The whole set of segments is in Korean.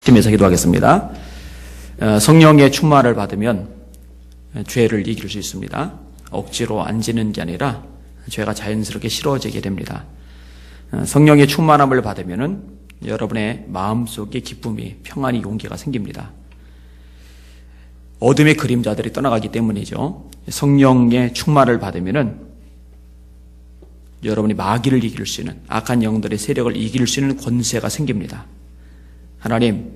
팀에서 기도하겠습니다. 성령의 충만을 받으면 죄를 이길 수 있습니다. 억지로 안 지는 게 아니라 죄가 자연스럽게 싫어지게 됩니다. 성령의 충만함을 받으면 여러분의 마음속에 기쁨이, 평안이, 용기가 생깁니다. 어둠의 그림자들이 떠나가기 때문이죠. 성령의 충만을 받으면 여러분이 마귀를 이길 수 있는, 악한 영들의 세력을 이길 수 있는 권세가 생깁니다. 하나님,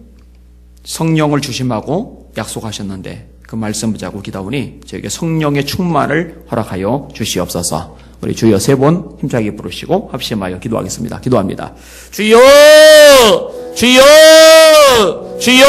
성령을 주심하고 약속하셨는데 그 말씀 붙잡고 기도하오니 저에게 성령의 충만을 허락하여 주시옵소서. 우리 주여 세 번 힘차게 부르시고 합심하여 기도하겠습니다. 기도합니다. 주여! 주여! 주여!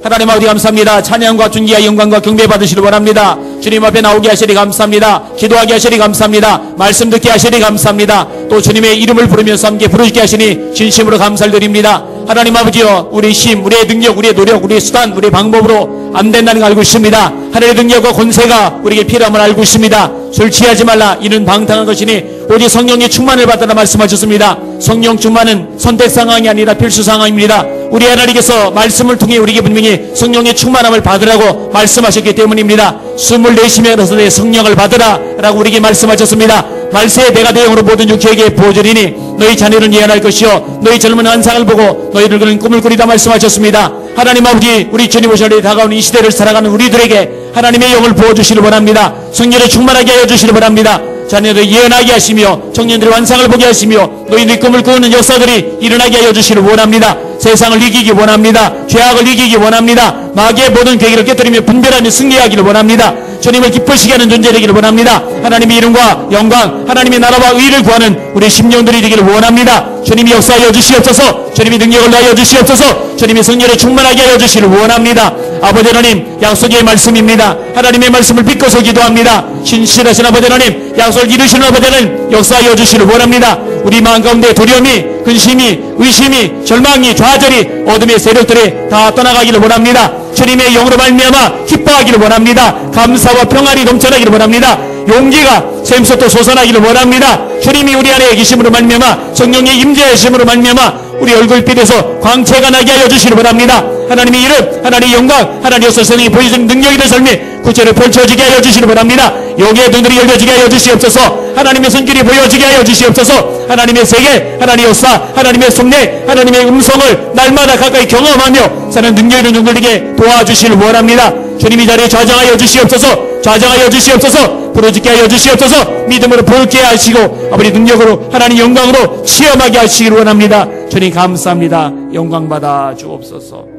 하나님 아버지 감사합니다. 찬양과 존귀와 영광과 경배 받으시길 원합니다. 주님 앞에 나오게 하시리 감사합니다. 기도하게 하시리 감사합니다. 말씀 듣게 하시리 감사합니다. 또 주님의 이름을 부르면서 함께 부르시게 하시니 진심으로 감사를 드립니다. 하나님 아버지여, 우리의 힘, 우리의 능력, 우리의 노력, 우리의 수단, 우리의 방법으로 안 된다는 걸 알고 있습니다. 하늘의 능력과 권세가 우리에게 필요함을 알고 있습니다. 술 취하지 말라, 이는 방탕한 것이니 오직 성령의 충만을 받으라 말씀하셨습니다. 성령 충만은 선택 상황이 아니라 필수 상황입니다. 우리 하나님께서 말씀을 통해 우리에게 분명히 성령의 충만함을 받으라고 말씀하셨기 때문입니다. 숨을 내쉬면서 내 성령을 받으라 라고 우리에게 말씀하셨습니다. 말세에 내가 내 영으로 모든 육체에게 보여주리니 너희 자녀는 예언할 것이요 너희 젊은 환상을 보고 너희들 그런 꿈을 꾸리다 말씀하셨습니다. 하나님 아버지, 우리 주님 오셔리 다가오는 이 시대를 살아가는 우리들에게 하나님의 영을 부어주시길 원합니다. 성령을 충만하게 하여 주시길 원합니다. 자녀들 예언하게 하시며 청년들의 환상을 보게 하시며 너희들 꿈을 꾸는 역사들이 일어나게 하여 주시길 원합니다. 세상을 이기기 원합니다. 죄악을 이기기 원합니다. 마귀의 모든 계기를 깨뜨리며 분별하며 승리하기를 원합니다. 주님을 기쁘시게 하는 존재 되기를 원합니다. 하나님의 이름과 영광, 하나님의 나라와 의를 구하는 우리 심령들이 되기를 원합니다. 주님이 역사하여 주시옵소서. 주님이 능력을 다하여 주시옵소서. 주님이 성령을 충만하게 하여 주시기를 원합니다. 아버지 하나님, 약속의 말씀입니다. 하나님의 말씀을 믿고서 기도합니다. 신실하신 아버지 하나님, 약속을 이루시는 아버지 하나님, 역사하여 주시기를 원합니다. 우리 마음 가운데 두려움이, 근심이, 의심이, 절망이, 좌절이, 어둠의 세력들이 다 떠나가기를 원합니다. 주님의 영으로 말미암아 기뻐하기를 원합니다. 감사와 평안이 넘쳐나기를 원합니다. 용기가 샘솟도 솟아나기를 원합니다. 주님이 우리 안에 계심으로 말미암아, 성령의 임재하심으로 말미암아 우리 얼굴빛에서 광채가 나게 하여 주시기를 원합니다. 하나님의 이름, 하나님의 영광, 하나님의 성령이 보여주는 능력이된 삶이 구체로 펼쳐지게 하여 주시기를 원합니다. 영의 눈들이 열려지게 하여 주시옵소서. 하나님의 손길이 보여지게 하여 주시옵소서. 하나님의 세계, 하나님의 역사, 하나님의 섭리, 하나님의 음성을 날마다 가까이 경험하며 사는 능력 있는 종들에게 도와주시기를 원합니다. 주님이 자리에 좌정하여 주시옵소서. 좌정하여 주시옵소서. 부르짖게 하여 주시옵소서. 믿음으로 볼게 하시고 아버지 능력으로 하나님 영광으로 체험하게 하시기를 원합니다. 주님 감사합니다. 영광 받아 주옵소서.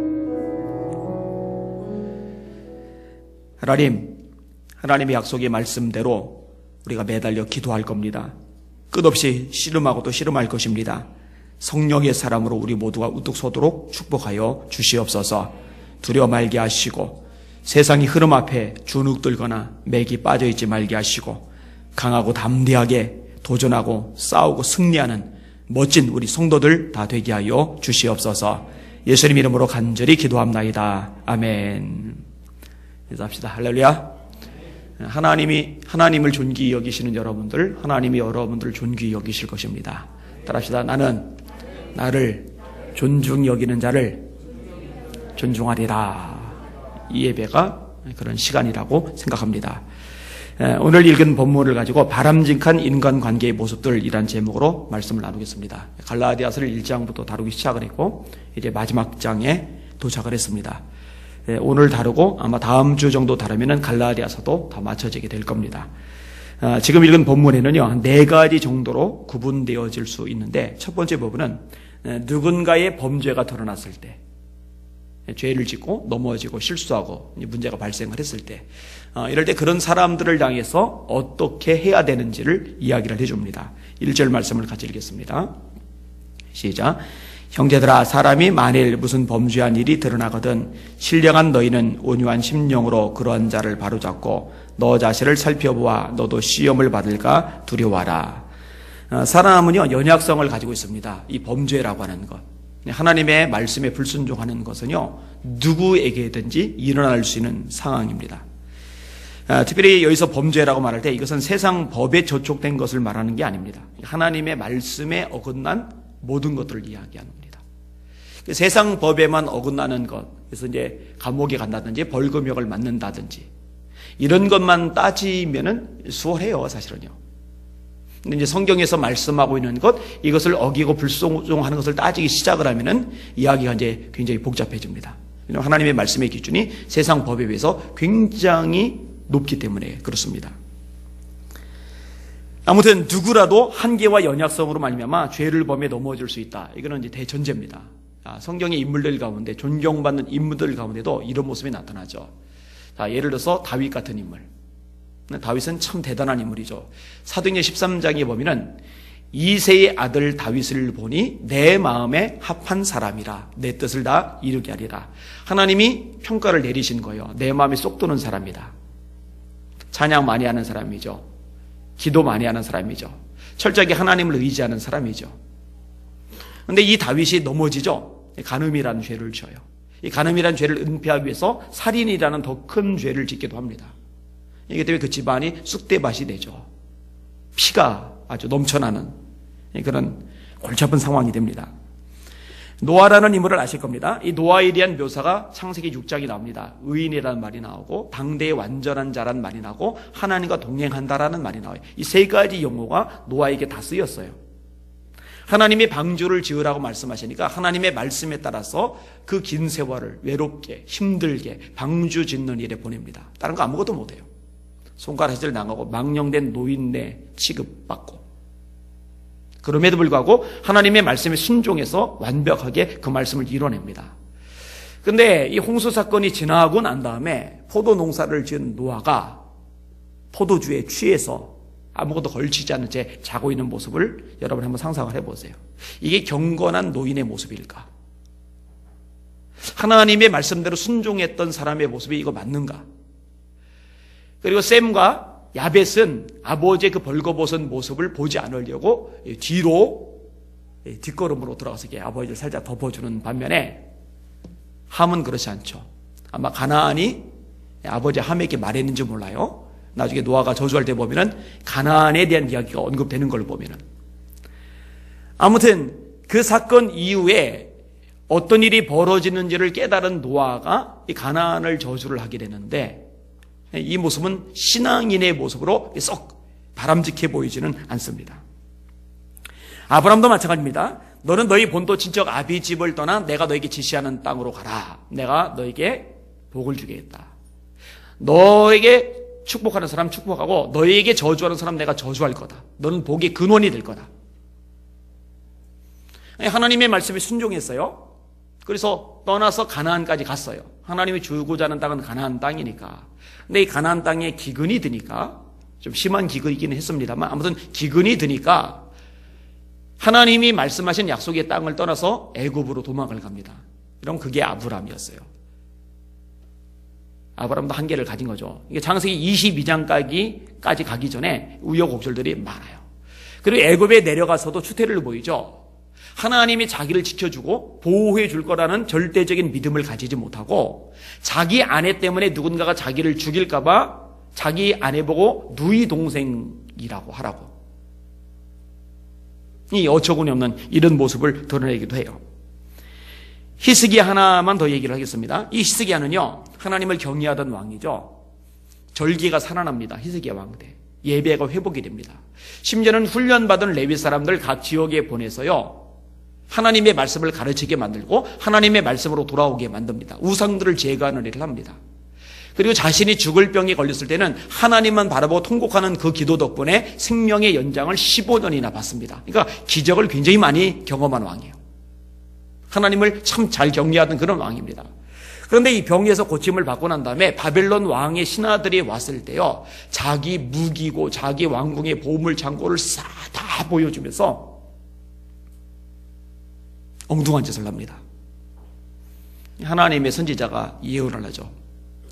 하나님, 하나님의 약속의 말씀대로 우리가 매달려 기도할 겁니다. 끝없이 씨름하고 또 씨름할 것입니다. 성령의 사람으로 우리 모두가 우뚝 서도록 축복하여 주시옵소서. 두려워 말게 하시고 세상의 흐름 앞에 주눅들거나 맥이 빠져있지 말게 하시고 강하고 담대하게 도전하고 싸우고 승리하는 멋진 우리 성도들 다 되게 하여 주시옵소서. 예수님 이름으로 간절히 기도합나이다. 아멘. 인사합시다. 할렐루야. 하나님을 존귀히 여기시는 여러분들, 하나님이 여러분들을 존귀히 여기실 것입니다. 따라합시다. 나는 나를 존중히 여기는 자를 존중하리라. 이 예배가 그런 시간이라고 생각합니다. 오늘 읽은 본문을 가지고 바람직한 인간관계의 모습들이란 제목으로 말씀을 나누겠습니다. 갈라디아서를 1장부터 다루기 시작을 했고 이제 마지막 장에 도착을 했습니다. 오늘 다루고 아마 다음 주 정도 다루면은 갈라디아서도 다 마쳐지게 될 겁니다. 지금 읽은 본문에는요 4가지 정도로 구분되어질 수 있는데, 첫 번째 부분은 누군가의 범죄가 드러났을 때, 죄를 짓고 넘어지고 실수하고 문제가 발생을 했을 때, 이럴 때 그런 사람들을 향해서 어떻게 해야 되는지를 이야기를 해줍니다. 1절 말씀을 같이 읽겠습니다. 시작. 형제들아, 사람이 만일 무슨 범죄한 일이 드러나거든 신령한 너희는 온유한 심령으로 그러한 자를 바로잡고 너 자신을 살펴보아 너도 시험을 받을까 두려워하라. 사람은요 연약성을 가지고 있습니다. 이 범죄라고 하는 것, 하나님의 말씀에 불순종하는 것은요 누구에게든지 일어날 수 있는 상황입니다. 특별히 여기서 범죄라고 말할 때 이것은 세상 법에 저촉된 것을 말하는 게 아닙니다. 하나님의 말씀에 어긋난 모든 것들을 이야기하는 겁니다. 세상 법에만 어긋나는 것, 그래서 이제 감옥에 간다든지 벌금형을 맞는다든지 이런 것만 따지면은 수월해요, 사실은요. 근데 이제 성경에서 말씀하고 있는 것, 이것을 어기고 불순종하는 것을 따지기 시작을 하면은 이야기가 이제 굉장히 복잡해집니다. 하나님의 말씀의 기준이 세상 법에 비해서 굉장히 높기 때문에 그렇습니다. 아무튼 누구라도 한계와 연약성으로 말미암아 죄를 범해 넘어질 수 있다. 이거는 이제 대전제입니다. 성경의 인물들 가운데, 존경받는 인물들 가운데도 이런 모습이 나타나죠. 자, 예를 들어서 다윗 같은 인물. 다윗은 참 대단한 인물이죠. 사도행전 13장에 보면은 이새의 아들 다윗을 보니 내 마음에 합한 사람이라, 내 뜻을 다 이루게 하리라. 하나님이 평가를 내리신 거예요. 내 마음에 쏙 드는 사람이다. 찬양 많이 하는 사람이죠. 기도 많이 하는 사람이죠. 철저하게 하나님을 의지하는 사람이죠. 그런데 이 다윗이 넘어지죠. 간음이라는 죄를 져요. 이 간음이라는 죄를 은폐하기 위해서 살인이라는 더 큰 죄를 짓기도 합니다. 이기 때문에 그 집안이 쑥대밭이 되죠. 피가 아주 넘쳐나는 그런 골치 아픈 상황이 됩니다. 노아라는 인물을 아실 겁니다. 이 노아에 대한 묘사가 창세기 6장이 나옵니다. 의인이라는 말이 나오고 당대의 완전한 자라는 말이 나오고 하나님과 동행한다라는 말이 나와요. 이 세 가지 용어가 노아에게 다 쓰였어요. 하나님이 방주를 지으라고 말씀하시니까 하나님의 말씀에 따라서 그 긴 세월을 외롭게 힘들게 방주 짓는 일에 보냅니다. 다른 거 아무것도 못해요. 손가락질 당하고 망령된 노인네 취급받고, 그럼에도 불구하고 하나님의 말씀에 순종해서 완벽하게 그 말씀을 이뤄냅니다. 그런데 이 홍수 사건이 지나고 난 다음에 포도 농사를 지은 노아가 포도주에 취해서 아무것도 걸치지 않은 채 자고 있는 모습을 여러분 한번 상상을 해보세요. 이게 경건한 노인의 모습일까? 하나님의 말씀대로 순종했던 사람의 모습이 이거 맞는가? 그리고 셈과 야벳은 아버지의 그 벌거벗은 모습을 보지 않으려고 뒤로 뒷걸음으로 들어가서 아버지를 살짝 덮어주는 반면에 함은 그렇지 않죠. 아마 가나안이 아버지 함에게 말했는지 몰라요. 나중에 노아가 저주할 때 보면은 가나안에 대한 이야기가 언급되는 걸 보면은, 아무튼 그 사건 이후에 어떤 일이 벌어지는지를 깨달은 노아가 이 가나안을 저주를 하게 되는데, 이 모습은 신앙인의 모습으로 썩 바람직해 보이지는 않습니다. 아브라함도 마찬가지입니다. 너는 너희 본토 친척 아비 집을 떠나 내가 너에게 지시하는 땅으로 가라. 내가 너에게 복을 주겠다. 너에게 축복하는 사람 축복하고 너에게 저주하는 사람 내가 저주할 거다. 너는 복의 근원이 될 거다. 하나님의 말씀에 순종했어요. 그래서 떠나서 가나안까지 갔어요. 하나님이 주고자 하는 땅은 가나안 땅이니까. 근데 이 가나안 땅에 기근이 드니까, 좀 심한 기근이기는 했습니다만 아무튼 기근이 드니까 하나님이 말씀하신 약속의 땅을 떠나서 애굽으로 도망을 갑니다. 그럼 그게 아브라함이었어요. 아브라함도 한계를 가진 거죠. 이게 창세기 22장까지 가기 전에 우여곡절들이 많아요. 그리고 애굽에 내려가서도 추태를 보이죠. 하나님이 자기를 지켜주고 보호해 줄 거라는 절대적인 믿음을 가지지 못하고 자기 아내 때문에 누군가가 자기를 죽일까 봐 자기 아내 보고 누이 동생이라고 하라고, 이 어처구니 없는 이런 모습을 드러내기도 해요. 히스기야 하나만 더 얘기를 하겠습니다. 이 히스기야는요, 하나님을 경외하던 왕이죠. 절기가 살아납니다. 히스기야 왕 때 예배가 회복이 됩니다. 심지어는 훈련받은 레위 사람들 각 지역에 보내서요, 하나님의 말씀을 가르치게 만들고 하나님의 말씀으로 돌아오게 만듭니다. 우상들을 제거하는 일을 합니다. 그리고 자신이 죽을 병에 걸렸을 때는 하나님만 바라보고 통곡하는 그 기도 덕분에 생명의 연장을 15년이나 받습니다. 그러니까 기적을 굉장히 많이 경험한 왕이에요. 하나님을 참 잘 경외하던 그런 왕입니다. 그런데 이 병에서 고침을 받고 난 다음에 바벨론 왕의 신하들이 왔을 때요, 자기 무기고 자기 왕궁의 보물 창고를 싹 다 보여주면서 엉뚱한 짓을 합니다. 하나님의 선지자가 예언을 하죠.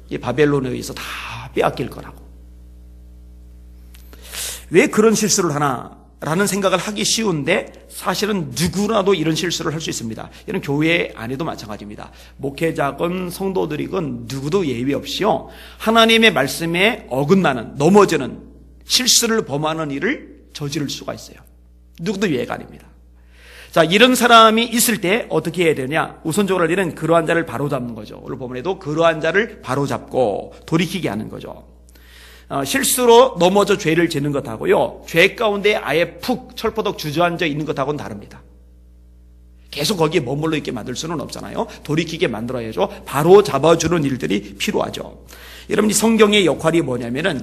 이 바벨론에 의해서 다 빼앗길 거라고. 왜 그런 실수를 하나라는 생각을 하기 쉬운데 사실은 누구라도 이런 실수를 할 수 있습니다. 이런 교회 안에도 마찬가지입니다. 목회자건 성도들이건 누구도 예외 없이요, 하나님의 말씀에 어긋나는, 넘어지는 실수를 범하는 일을 저지를 수가 있어요. 누구도 예외가 아닙니다. 자, 이런 사람이 있을 때 어떻게 해야 되냐? 우선적으로 할 일은 그러한 자를 바로잡는 거죠. 오늘 본문에도 그러한 자를 바로잡고 돌이키게 하는 거죠. 실수로 넘어져 죄를 짓는 것하고요, 죄 가운데 아예 푹 철퍼덕 주저앉아 있는 것하고는 다릅니다. 계속 거기에 머물러 있게 만들 수는 없잖아요. 돌이키게 만들어야죠. 바로 잡아주는 일들이 필요하죠. 여러분, 이 성경의 역할이 뭐냐면은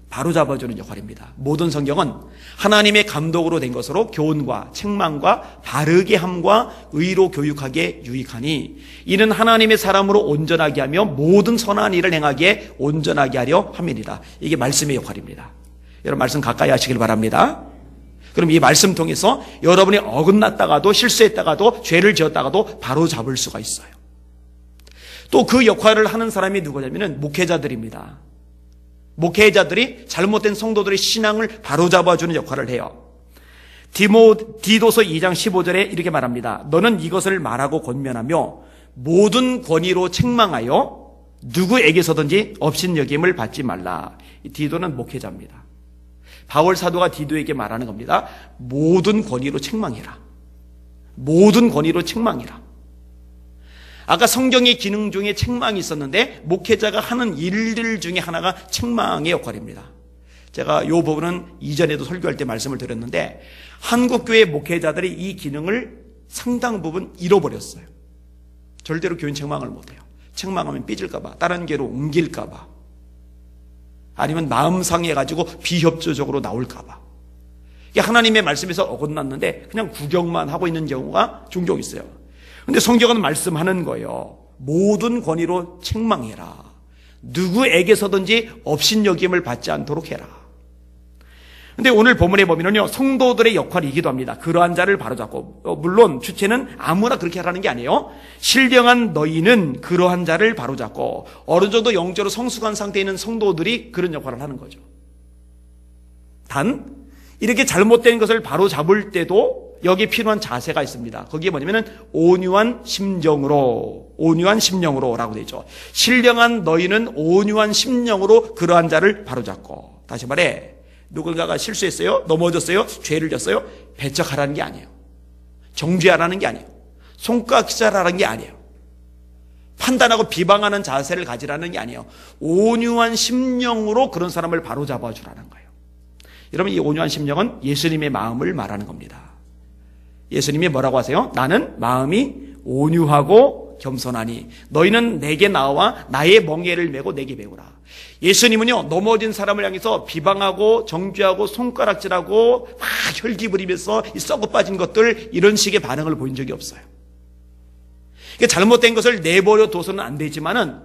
바로 잡아주는 역할입니다. 모든 성경은 하나님의 감독으로 된 것으로 교훈과 책망과 바르게 함과 의로 교육하기에 유익하니 이는 하나님의 사람으로 온전하게 하며 모든 선한 일을 행하기에 온전하게 하려 함이니라. 이게 말씀의 역할입니다. 여러분, 말씀 가까이 하시길 바랍니다. 그럼 이 말씀 통해서 여러분이 어긋났다가도 실수했다가도 죄를 지었다가도 바로 잡을 수가 있어요. 또 그 역할을 하는 사람이 누구냐면은 목회자들입니다. 목회자들이 잘못된 성도들의 신앙을 바로잡아주는 역할을 해요. 디도서 2장 15절에 이렇게 말합니다. 너는 이것을 말하고 권면하며 모든 권위로 책망하여 누구에게서든지 업신여김을 받지 말라. 디도는 목회자입니다. 바울 사도가 디도에게 말하는 겁니다. 모든 권위로 책망해라. 모든 권위로 책망해라. 아까 성경의 기능 중에 책망이 있었는데 목회자가 하는 일들 중에 하나가 책망의 역할입니다. 제가 이 부분은 이전에도 설교할 때 말씀을 드렸는데 한국교회 목회자들이 이 기능을 상당 부분 잃어버렸어요. 절대로 교인 책망을 못해요. 책망하면 삐질까 봐, 다른 교회로 옮길까 봐, 아니면 마음 상해가지고 비협조적으로 나올까 봐. 이게 하나님의 말씀에서 어긋났는데 그냥 구경만 하고 있는 경우가 종종 있어요. 근데 성경은 말씀하는 거예요. 모든 권위로 책망해라. 누구에게서든지 업신여김을 받지 않도록 해라. 근데 오늘 본문에 보면요, 성도들의 역할이기도 합니다. 그러한 자를 바로잡고, 물론 주체는 아무나 그렇게 하라는 게 아니에요. 신령한 너희는 그러한 자를 바로잡고, 어느 정도 영적으로 성숙한 상태에 있는 성도들이 그런 역할을 하는 거죠. 단 이렇게 잘못된 것을 바로잡을 때도 여기에 필요한 자세가 있습니다. 거기에 뭐냐면은 온유한 심령으로라고 되어 있죠. 신령한 너희는 온유한 심령으로 그러한 자를 바로잡고. 다시 말해, 누군가가 실수했어요, 넘어졌어요, 죄를 졌어요, 배척하라는 게 아니에요. 정죄하라는 게 아니에요. 손가락질하라는 게 아니에요. 판단하고 비방하는 자세를 가지라는 게 아니에요. 온유한 심령으로 그런 사람을 바로잡아 주라는 거예요. 여러분, 이 온유한 심령은 예수님의 마음을 말하는 겁니다. 예수님이 뭐라고 하세요? 나는 마음이 온유하고 겸손하니 너희는 내게 나와 나의 멍에를 메고 내게 배우라. 예수님은요, 넘어진 사람을 향해서 비방하고 정죄하고 손가락질하고 막 혈기 부리면서 이 썩어 빠진 것들, 이런 식의 반응을 보인 적이 없어요. 그러니까 잘못된 것을 내버려 둬서는 안 되지만은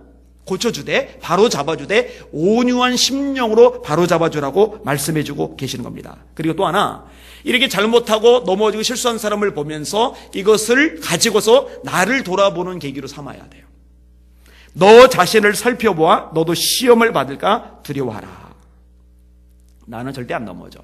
고쳐주되, 바로 잡아주되, 온유한 심령으로 바로 잡아주라고 말씀해주고 계시는 겁니다. 그리고 또 하나, 이렇게 잘못하고 넘어지고 실수한 사람을 보면서 이것을 가지고서 나를 돌아보는 계기로 삼아야 돼요. 너 자신을 살펴보아 너도 시험을 받을까 두려워하라. 나는 절대 안 넘어져.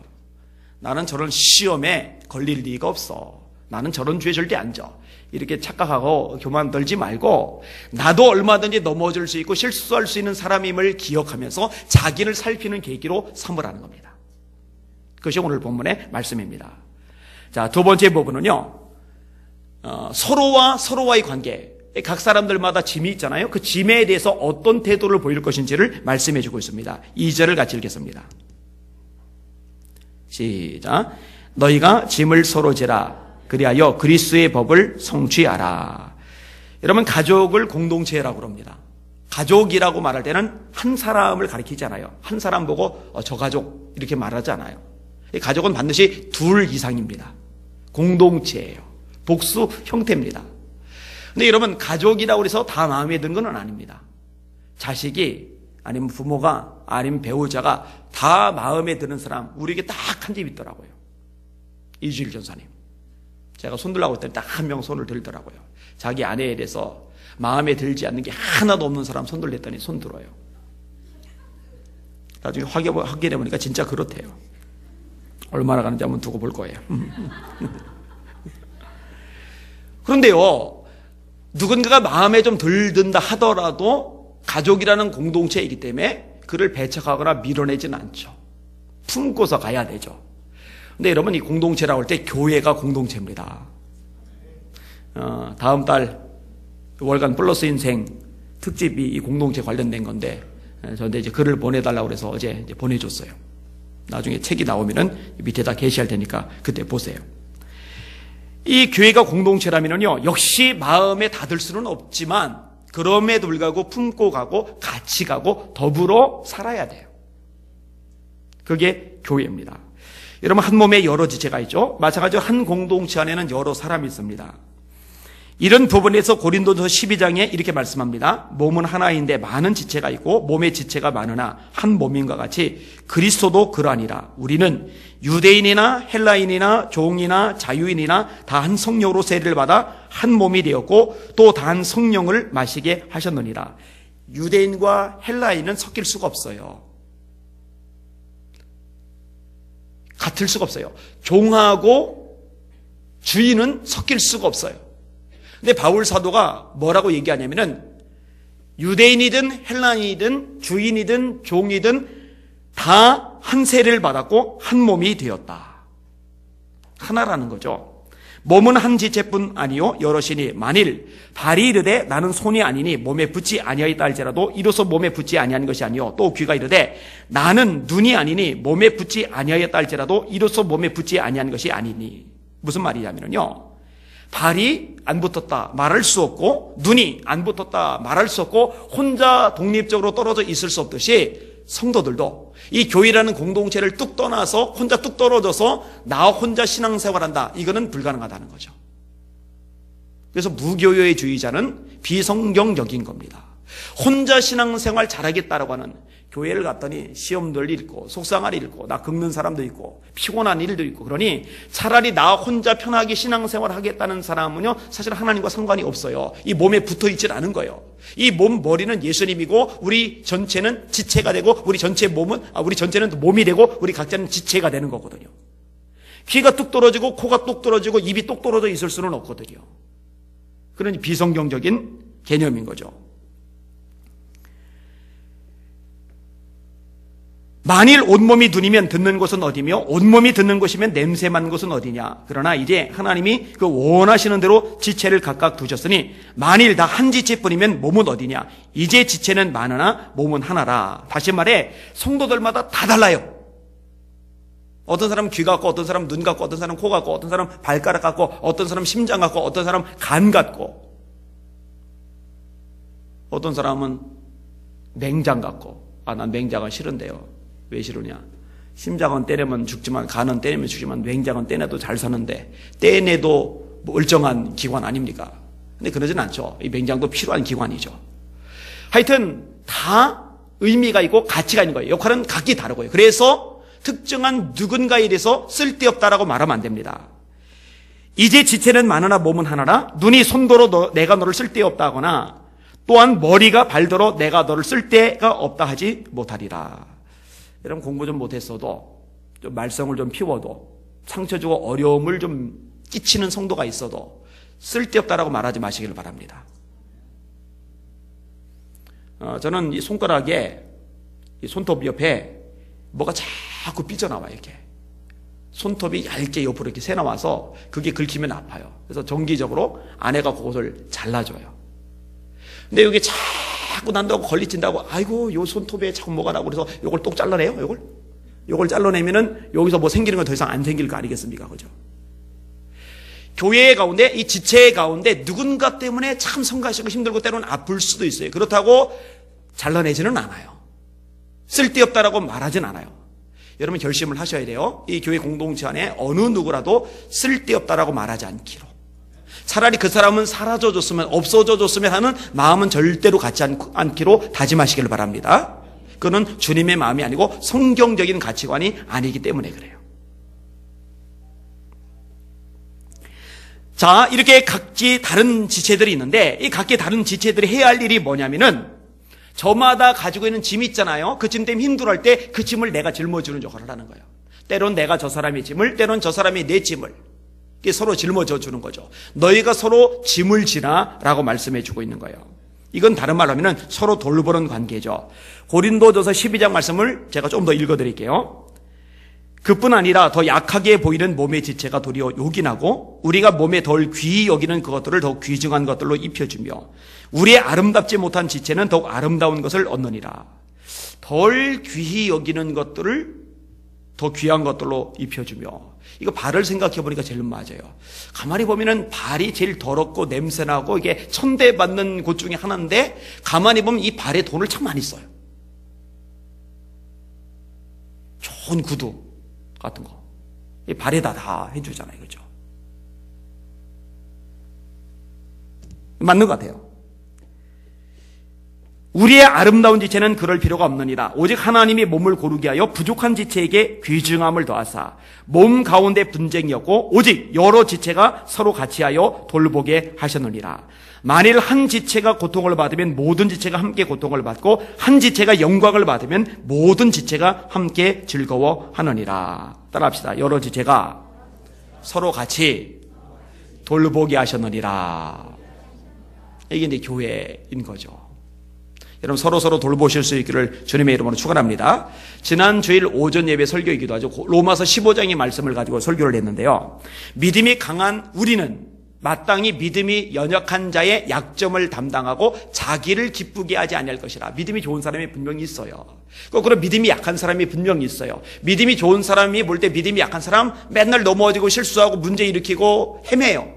나는 저런 시험에 걸릴 리가 없어. 나는 저런 죄에 절대 안 져. 이렇게 착각하고 교만 떨지 말고, 나도 얼마든지 넘어질 수 있고 실수할 수 있는 사람임을 기억하면서 자기를 살피는 계기로 삼으라는 겁니다. 그것이 오늘 본문의 말씀입니다. 자, 두 번째 부분은요, 서로와의 관계. 각 사람들마다 짐이 있잖아요. 그 짐에 대해서 어떤 태도를 보일 것인지를 말씀해 주고 있습니다. 2절을 같이 읽겠습니다. 시작. 너희가 짐을 서로 지라. 그리하여 그리스도의 법을 성취하라. 여러분, 가족을 공동체라고 합니다. 가족이라고 말할 때는 한 사람을 가리키지 않아요. 한 사람 보고 저 가족 이렇게 말하지 않아요. 가족은 반드시 둘 이상입니다. 공동체예요. 복수 형태입니다. 근데 여러분, 가족이라고 해서 다 마음에 드는 건 아닙니다. 자식이, 아니면 부모가, 아니면 배우자가 다 마음에 드는 사람, 우리에게 딱 한 집 있더라고요. 이주일 전사님. 제가 손들라고 했더니 딱 한 명 손을 들더라고요. 자기 아내에 대해서 마음에 들지 않는 게 하나도 없는 사람 손 들랬더니 손 들어요. 나중에 확인해보니까 진짜 그렇대요. 얼마나 가는지 한번 두고 볼 거예요. 그런데요, 누군가가 마음에 좀 덜 든다 하더라도 가족이라는 공동체이기 때문에 그를 배척하거나 밀어내지는 않죠. 품고서 가야 되죠. 근데 여러분, 이 공동체라고 할 때 교회가 공동체입니다. 다음 달 월간 플러스 인생 특집이 이 공동체 관련된 건데, 저한테 이제 글을 보내달라고 그래서 어제 이제 보내줬어요. 나중에 책이 나오면은 밑에다 게시할 테니까 그때 보세요. 이 교회가 공동체라면요, 역시 마음에 닫을 수는 없지만, 그럼에도 불구하고 품고 가고 같이 가고 더불어 살아야 돼요. 그게 교회입니다. 여러분, 한 몸에 여러 지체가 있죠. 마찬가지로 한 공동체 안에는 여러 사람이 있습니다. 이런 부분에서 고린도서 12장에 이렇게 말씀합니다. 몸은 하나인데 많은 지체가 있고 몸의 지체가 많으나 한 몸인과 같이 그리스도도 그러하니라. 우리는 유대인이나 헬라인이나 종이나 자유인이나 다 한 성령으로 세례를 받아 한 몸이 되었고 또 다 한 성령을 마시게 하셨느니라. 유대인과 헬라인은 섞일 수가 없어요. 같을 수가 없어요. 종하고 주인은 섞일 수가 없어요. 근데 바울 사도가 뭐라고 얘기하냐면은 유대인이든 헬라인이든 주인이든 종이든 다 한 세례를 받았고 한 몸이 되었다. 하나라는 거죠. 몸은 한 지체뿐 아니요 여럿이니 만일 발이 이르되 나는 손이 아니니 몸에 붙지 아니하였다 할지라도 이로써 몸에 붙지 아니한 것이 아니요 또 귀가 이르되 나는 눈이 아니니 몸에 붙지 아니하였다 할지라도 이로써 몸에 붙지 아니한 것이 아니니. 무슨 말이냐면요, 발이 안 붙었다 말할 수 없고 눈이 안 붙었다 말할 수 없고 혼자 독립적으로 떨어져 있을 수 없듯이 성도들도 이 교회라는 공동체를 뚝 떠나서 혼자 뚝 떨어져서 나 혼자 신앙생활한다, 이거는 불가능하다는 거죠. 그래서 무교회주의자는 비성경적인 겁니다. 혼자 신앙생활 잘하겠다라고 하는, 교회를 갔더니 시험들 있고 속상할 일 있고 나 긁는 사람도 있고 피곤한 일도 있고 그러니 차라리 나 혼자 편하게 신앙생활 하겠다는 사람은요 사실 하나님과 상관이 없어요. 이 몸에 붙어있질 않은 거예요. 이 몸 머리는 예수님이고 우리 전체는 지체가 되고 우리 전체는 몸이 되고 우리 각자는 지체가 되는 거거든요. 귀가 뚝 떨어지고 코가 뚝 떨어지고 입이 똑 떨어져 있을 수는 없거든요. 그러니 비성경적인 개념인 거죠. 만일 온몸이 눈이면 듣는 곳은 어디며 온몸이 듣는 곳이면 냄새 맡는 곳은 어디냐. 그러나 이제 하나님이 그 원하시는 대로 지체를 각각 두셨으니 만일 다 한 지체뿐이면 몸은 어디냐. 이제 지체는 많으나 몸은 하나라. 다시 말해 성도들마다 다 달라요. 어떤 사람은 귀 같고 어떤 사람은 눈 같고 어떤 사람은 코 같고 어떤 사람은 발가락 같고 어떤 사람은 심장 같고 어떤 사람은 간 같고 어떤 사람은 맹장 같고. 난 맹장은 싫은데요. 왜 싫으냐? 심장은 떼내면 죽지만 간은 떼내면 죽지만 맹장은 떼내도 잘 사는데 떼내도 멀쩡한 기관 아닙니까? 근데 그러진 않죠. 이 맹장도 필요한 기관이죠. 하여튼 다 의미가 있고 가치가 있는 거예요. 역할은 각기 다르고요. 그래서 특정한 누군가에 대해서 쓸데없다라고 말하면 안 됩니다. 이제 지체는 많으나 몸은 하나라. 눈이 손도로 내가 너를 쓸데없다 하거나 또한 머리가 발도로 내가 너를 쓸데가 없다 하지 못하리라. 여러분, 공부 좀 못했어도 좀 말썽을 좀 피워도 상처 주고 어려움을 좀 끼치는 성도가 있어도 쓸데없다라고 말하지 마시길 바랍니다. 저는 이 손가락에 이 손톱 옆에 뭐가 자꾸 삐져나와요. 이렇게 손톱이 얇게 옆으로 이렇게 새나와서 그게 긁히면 아파요. 그래서 정기적으로 아내가 그것을 잘라줘요. 근데 여기 자꾸 난다고 걸리친다고 아이고 요 손톱에 자꾸 뭐가 나고 그래서 요걸 똑 잘라내요. 요걸 잘라내면은 여기서 뭐 생기는 건 더 이상 안 생길 거 아니겠습니까? 그죠? 교회 가운데 이 지체 가운데 누군가 때문에 참 성가시고 힘들고 때로는 아플 수도 있어요. 그렇다고 잘라내지는 않아요. 쓸데없다라고 말하진 않아요. 여러분 결심을 하셔야 돼요. 이 교회 공동체 안에 어느 누구라도 쓸데없다라고 말하지 않기로. 차라리 그 사람은 사라져줬으면 없어져줬으면 하는 마음은 절대로 갖지 않기로 다짐하시길 바랍니다. 그건 주님의 마음이 아니고 성경적인 가치관이 아니기 때문에 그래요. 자, 이렇게 각기 다른 지체들이 있는데 이 각기 다른 지체들이 해야 할 일이 뭐냐면은 저마다 가지고 있는 짐이 있잖아요. 그 짐 때문에 힘들어할 때 그 짐을 내가 짊어주는 역할을 하는 거예요. 때론 내가 저 사람의 짐을, 때론 저 사람이 내 짐을 서로 짊어져 주는 거죠. 너희가 서로 짐을 지라 라고 말씀해 주고 있는 거예요. 이건 다른 말로 하면 서로 돌보는 관계죠. 고린도전서 12장 말씀을 제가 좀 더 읽어드릴게요. 그뿐 아니라 더 약하게 보이는 몸의 지체가 도리어 요긴하고 우리가 몸에 덜 귀히 여기는 그것들을 더욱 귀중한 것들로 입혀주며 우리의 아름답지 못한 지체는 더욱 아름다운 것을 얻느니라. 덜 귀히 여기는 것들을 더 귀한 것들로 입혀주며, 이거 발을 생각해 보니까 제일 맞아요. 가만히 보면은 발이 제일 더럽고 냄새나고 이게 천대받는 곳 중에 하나인데 가만히 보면 이 발에 돈을 참 많이 써요. 좋은 구두 같은 거 이 발에다 다 해주잖아요. 그죠? 맞는 것 같아요. 우리의 아름다운 지체는 그럴 필요가 없느니라. 오직 하나님이 몸을 고르게 하여 부족한 지체에게 귀중함을 더하사 몸 가운데 분쟁이었고 오직 여러 지체가 서로 같이 하여 돌보게 하셨느니라. 만일 한 지체가 고통을 받으면 모든 지체가 함께 고통을 받고 한 지체가 영광을 받으면 모든 지체가 함께 즐거워하느니라. 따라합시다. 여러 지체가 서로 같이 돌보게 하셨느니라. 이게 이제 교회인 거죠. 여러분 서로 돌보실 수 있기를 주님의 이름으로 축원합니다. 지난 주일 오전 예배 설교이기도 하죠. 로마서 15장의 말씀을 가지고 설교를 했는데요. 믿음이 강한 우리는 마땅히 믿음이 연약한 자의 약점을 담당하고 자기를 기쁘게 하지 아니할 것이라. 믿음이 좋은 사람이 분명히 있어요. 거꾸로 믿음이 약한 사람이 분명히 있어요. 믿음이 좋은 사람이 볼 때 믿음이 약한 사람 맨날 넘어지고 실수하고 문제 일으키고 헤매요.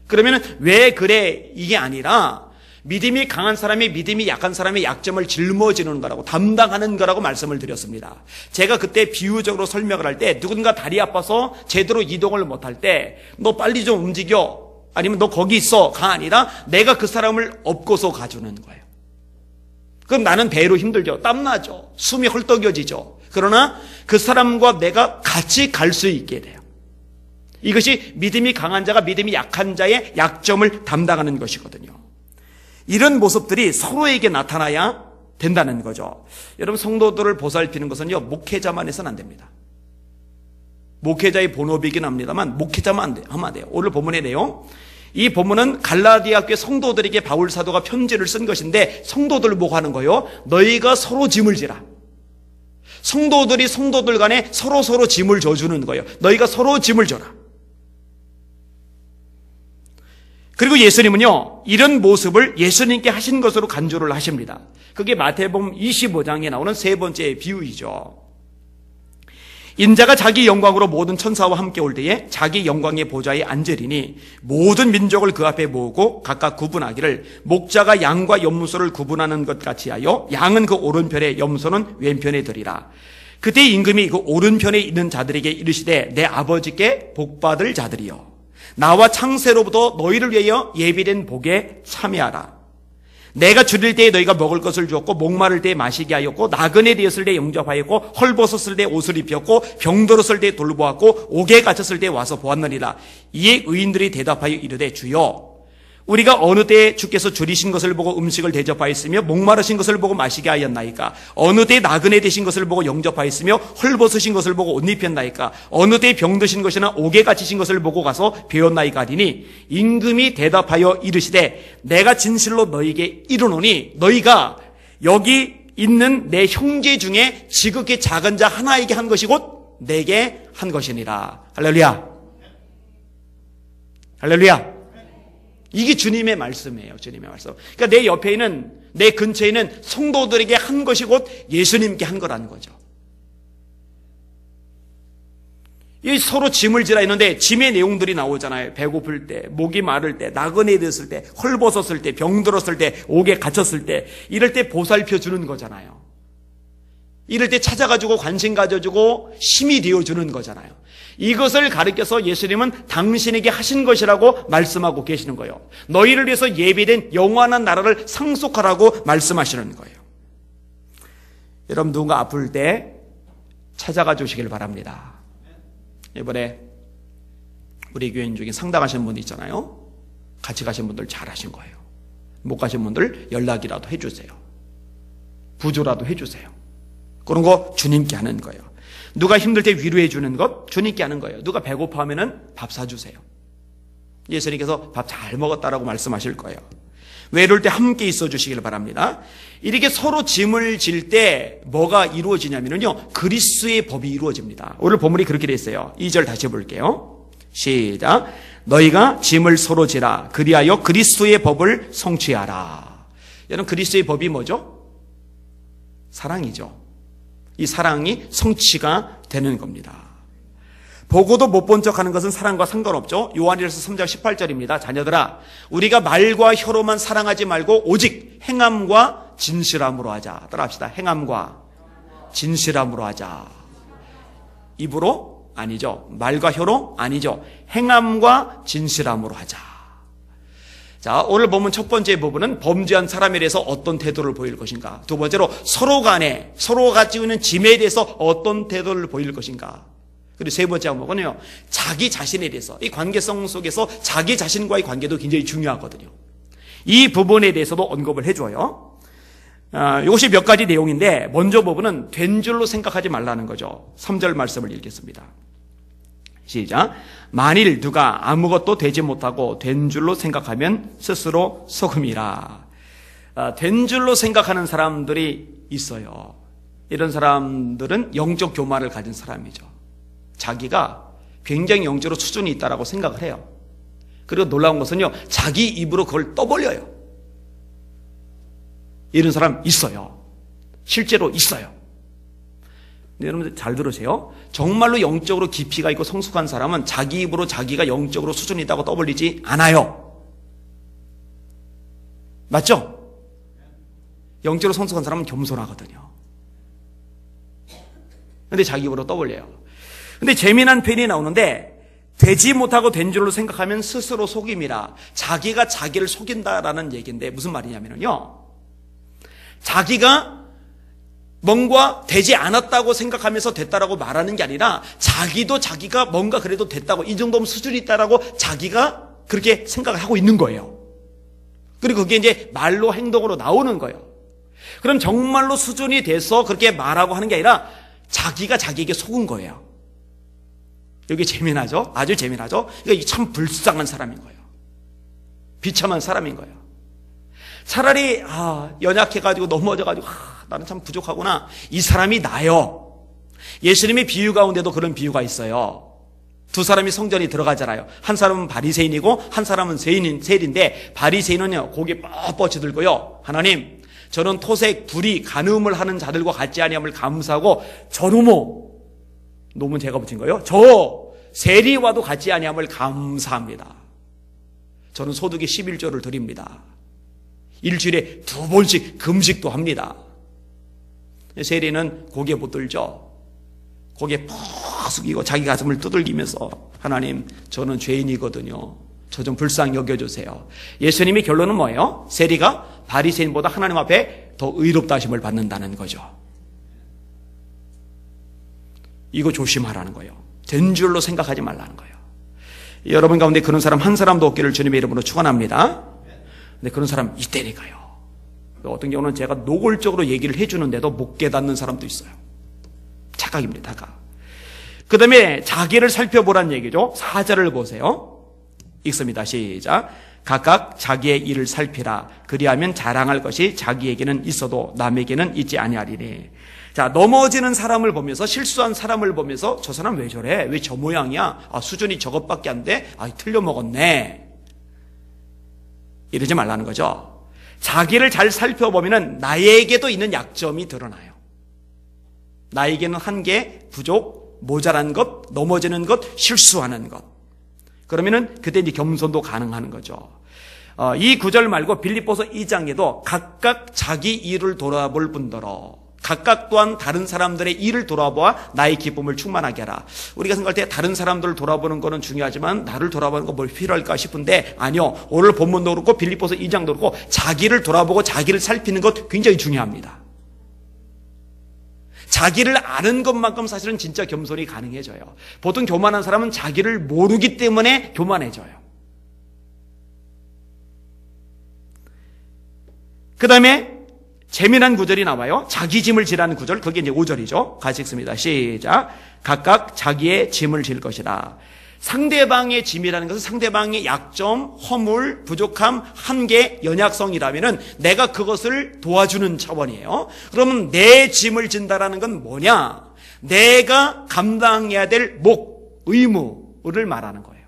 그러면 왜 그래? 이게 아니라 믿음이 강한 사람이 믿음이 약한 사람의 약점을 짊어지는 거라고, 담당하는 거라고 말씀을 드렸습니다. 제가 그때 비유적으로 설명을 할 때 누군가 다리 아파서 제대로 이동을 못할 때 너 빨리 좀 움직여, 아니면 너 거기 있어가 아니라 내가 그 사람을 업고서 가주는 거예요. 그럼 나는 배로 힘들죠. 땀나죠. 숨이 헐떡여지죠. 그러나 그 사람과 내가 같이 갈 수 있게 돼요. 이것이 믿음이 강한 자가 믿음이 약한 자의 약점을 담당하는 것이거든요. 이런 모습들이 서로에게 나타나야 된다는 거죠. 여러분 성도들을 보살피는 것은요, 목회자만 해서는 안 됩니다. 목회자의 본업이긴 합니다만 목회자만 하면 안 돼요. 오늘 본문의 내용, 이 본문은 갈라디아 교회 성도들에게 바울 사도가 편지를 쓴 것인데 성도들을 보고 하는 거예요. 너희가 서로 짐을 지라. 성도들이 성도들 간에 서로 짐을 져주는 거예요. 너희가 서로 짐을 져라. 그리고 예수님은요, 이런 모습을 예수님께 하신 것으로 간주를 하십니다. 그게 마태복음 25장에 나오는 세 번째 비유이죠. 인자가 자기 영광으로 모든 천사와 함께 올 때에 자기 영광의 보좌에 앉으리니 모든 민족을 그 앞에 모으고 각각 구분하기를 목자가 양과 연무소를 구분하는 것 같이 하여 양은 그 오른편에 연무소는 왼편에 들이라. 그때 임금이 그 오른편에 있는 자들에게 이르시되 내 아버지께 복받을 자들이여, 나와 창세로부터 너희를 위하여 예비된 복에 참여하라. 내가 줄일 때에 너희가 먹을 것을 주었고 목마를 때에 마시게 하였고 나그네 되었을 때에 영접하였고 헐벗었을 때에 옷을 입혔고 병들었을 때에 돌보았고 옥에 갇혔을 때에 와서 보았느니라. 이에 의인들이 대답하여 이르되 주여, 우리가 어느 때에 주께서 줄이신 것을 보고 음식을 대접하였으며 목마르신 것을 보고 마시게 하였나이까? 어느 때에 나그네 되신 것을 보고 영접하였으며 헐벗으신 것을 보고 옷 입혔나이까? 어느 때에 병드신 것이나 옥에 갇히신 것을 보고 가서 배웠나이까 하리니 임금이 대답하여 이르시되 내가 진실로 너희에게 이르노니 너희가 여기 있는 내 형제 중에 지극히 작은 자 하나에게 한 것이 곧 내게 한 것이니라. 할렐루야. 할렐루야. 이게 주님의 말씀이에요. 주님의 말씀. 그러니까 내 옆에 있는, 내 근처에 있는 성도들에게 한 것이 곧 예수님께 한 거라는 거죠. 이 서로 짐을 지라 했는데 짐의 내용들이 나오잖아요. 배고플 때, 목이 마를 때, 나그네 됐을 때, 헐벗었을 때, 병들었을 때, 옥에 갇혔을 때, 이럴 때 보살펴 주는 거잖아요. 이럴 때 찾아가지고 관심 가져주고 힘이 되어주는 거잖아요. 이것을 가르쳐서 예수님은 당신에게 하신 것이라고 말씀하고 계시는 거예요. 너희를 위해서 예비된 영원한 나라를 상속하라고 말씀하시는 거예요. 여러분 누군가 아플 때 찾아가 주시길 바랍니다. 이번에 우리 교인 중에 상담하신 분이 있잖아요. 같이 가신 분들 잘하신 거예요. 못 가신 분들 연락이라도 해주세요. 부조라도 해주세요. 그런 거 주님께 하는 거예요. 누가 힘들 때 위로해 주는 것 주님께 하는 거예요. 누가 배고파하면은 밥 사주세요. 예수님께서 밥 잘 먹었다라고 말씀하실 거예요. 외로울 때 함께 있어 주시길 바랍니다. 이렇게 서로 짐을 질 때 뭐가 이루어지냐면요, 그리스도의 법이 이루어집니다. 오늘 본문이 그렇게 돼 있어요. 2절 다시 볼게요. 시작. 너희가 짐을 서로 지라. 그리하여 그리스도의 법을 성취하라. 여러분, 그리스도의 법이 뭐죠? 사랑이죠. 이 사랑이 성취가 되는 겁니다. 보고도 못 본 척하는 것은 사랑과 상관없죠. 요한일서 3장 18절입니다. 자녀들아, 우리가 말과 혀로만 사랑하지 말고 오직 행함과 진실함으로 하자. 따라합시다. 행함과 진실함으로 하자. 입으로? 아니죠. 말과 혀로? 아니죠. 행함과 진실함으로 하자. 자, 오늘 보면 첫 번째 부분은 범죄한 사람에 대해서 어떤 태도를 보일 것인가. 두 번째로 서로 간에, 서로가 가지고 있는 짐에 대해서 어떤 태도를 보일 것인가. 그리고 세 번째 항목은요, 자기 자신에 대해서, 이 관계성 속에서 자기 자신과의 관계도 굉장히 중요하거든요. 이 부분에 대해서도 언급을 해줘요. 이것이 몇 가지 내용인데, 먼저 부분은 된 줄로 생각하지 말라는 거죠. 3절 말씀을 읽겠습니다. 시작. 만일 누가 아무것도 되지 못하고 된 줄로 생각하면 스스로 속음이라. 된 줄로 생각하는 사람들이 있어요. 이런 사람들은 영적 교만을 가진 사람이죠. 자기가 굉장히 영적으로 수준이 있다라고 생각을 해요. 그리고 놀라운 것은요, 자기 입으로 그걸 떠벌려요. 이런 사람 있어요. 실제로 있어요. 근데 여러분들 잘 들으세요. 정말로 영적으로 깊이가 있고 성숙한 사람은 자기 입으로 자기가 영적으로 수준이 있다고 떠벌리지 않아요. 맞죠? 영적으로 성숙한 사람은 겸손하거든요. 근데 자기 입으로 떠벌려요. 근데 재미난 표현이 나오는데, 되지 못하고 된 줄로 생각하면 스스로 속임이라. 자기가 자기를 속인다라는 얘기인데 무슨 말이냐면요, 자기가 뭔가 되지 않았다고 생각하면서 됐다라고 말하는 게 아니라 자기도 자기가 뭔가 그래도 됐다고, 이 정도면 수준이 있다라고 자기가 그렇게 생각을 하고 있는 거예요. 그리고 그게 이제 말로 행동으로 나오는 거예요. 그럼 정말로 수준이 돼서 그렇게 말하고 하는 게 아니라 자기가 자기에게 속은 거예요. 여기 재미나죠? 아주 재미나죠? 그러니까 이게 참 불쌍한 사람인 거예요. 비참한 사람인 거예요. 차라리 연약해가지고 넘어져가지고 나는 참 부족하구나, 이 사람이 나요. 예수님의 비유 가운데도 그런 비유가 있어요. 두 사람이 성전에 들어가잖아요. 한 사람은 바리새인이고 한 사람은 세리인데, 바리새인은요 고개 뻣뻣이 들고요, 하나님, 저는 토색, 불의, 간음을 하는 자들과 같지 아니함을 감사하고, 저놈의, 놈은 제가 붙인 거예요, 저 세리와도 같지 아니함을 감사합니다. 저는 소득의 11조를 드립니다. 일주일에 2번씩 금식도 합니다. 세리는 고개 못 들죠. 고개 푹 숙이고 자기 가슴을 두들기면서, 하나님, 저는 죄인이거든요. 저 좀 불쌍히 여겨주세요. 예수님의 결론은 뭐예요? 세리가 바리새인보다 하나님 앞에 더 의롭다 하심을 받는다는 거죠. 이거 조심하라는 거예요. 된 줄로 생각하지 말라는 거예요. 여러분 가운데 그런 사람 한 사람도 없기를 주님의 이름으로 축원합니다. 근데 그런 사람 있다니까요. 어떤 경우는 제가 노골적으로 얘기를 해주는데도 못 깨닫는 사람도 있어요. 착각입니다. 착각. 그 다음에 자기를 살펴보란 얘기죠. 4절을 보세요. 읽습니다. 시작. 각각 자기의 일을 살피라. 그리하면 자랑할 것이 자기에게는 있어도 남에게는 있지 아니하리니. 자, 넘어지는 사람을 보면서, 실수한 사람을 보면서, 저 사람 왜 저래? 왜 저 모양이야? 수준이 저것밖에 안 돼? 틀려먹었네. 이러지 말라는 거죠. 자기를 잘 살펴보면 나에게도 있는 약점이 드러나요. 나에게는 한계, 부족, 모자란 것, 넘어지는 것, 실수하는 것. 그러면은 그때 이제 겸손도 가능한 거죠. 이 구절 말고 빌립보서 2장에도 각각 자기 일을 돌아볼 뿐더러 각각 또한 다른 사람들의 일을 돌아보아 나의 기쁨을 충만하게 하라. 우리가 생각할 때 다른 사람들을 돌아보는 거는 중요하지만 나를 돌아보는 거 뭘 필요할까 싶은데, 아니요. 오늘 본문도 그렇고 빌립보서 2장도 그렇고 자기를 돌아보고 자기를 살피는 것 굉장히 중요합니다. 자기를 아는 것만큼 사실은 진짜 겸손이 가능해져요. 보통 교만한 사람은 자기를 모르기 때문에 교만해져요. 그 다음에 재미난 구절이 나와요. 자기 짐을 지라는 구절, 그게 이제 5절이죠. 같이 읽습니다. 시작. 각각 자기의 짐을 질 것이다. 상대방의 짐이라는 것은 상대방의 약점, 허물, 부족함, 한계, 연약성이라면은 내가 그것을 도와주는 차원이에요. 그러면 내 짐을 진다라는 건 뭐냐? 내가 감당해야 될 의무를 말하는 거예요.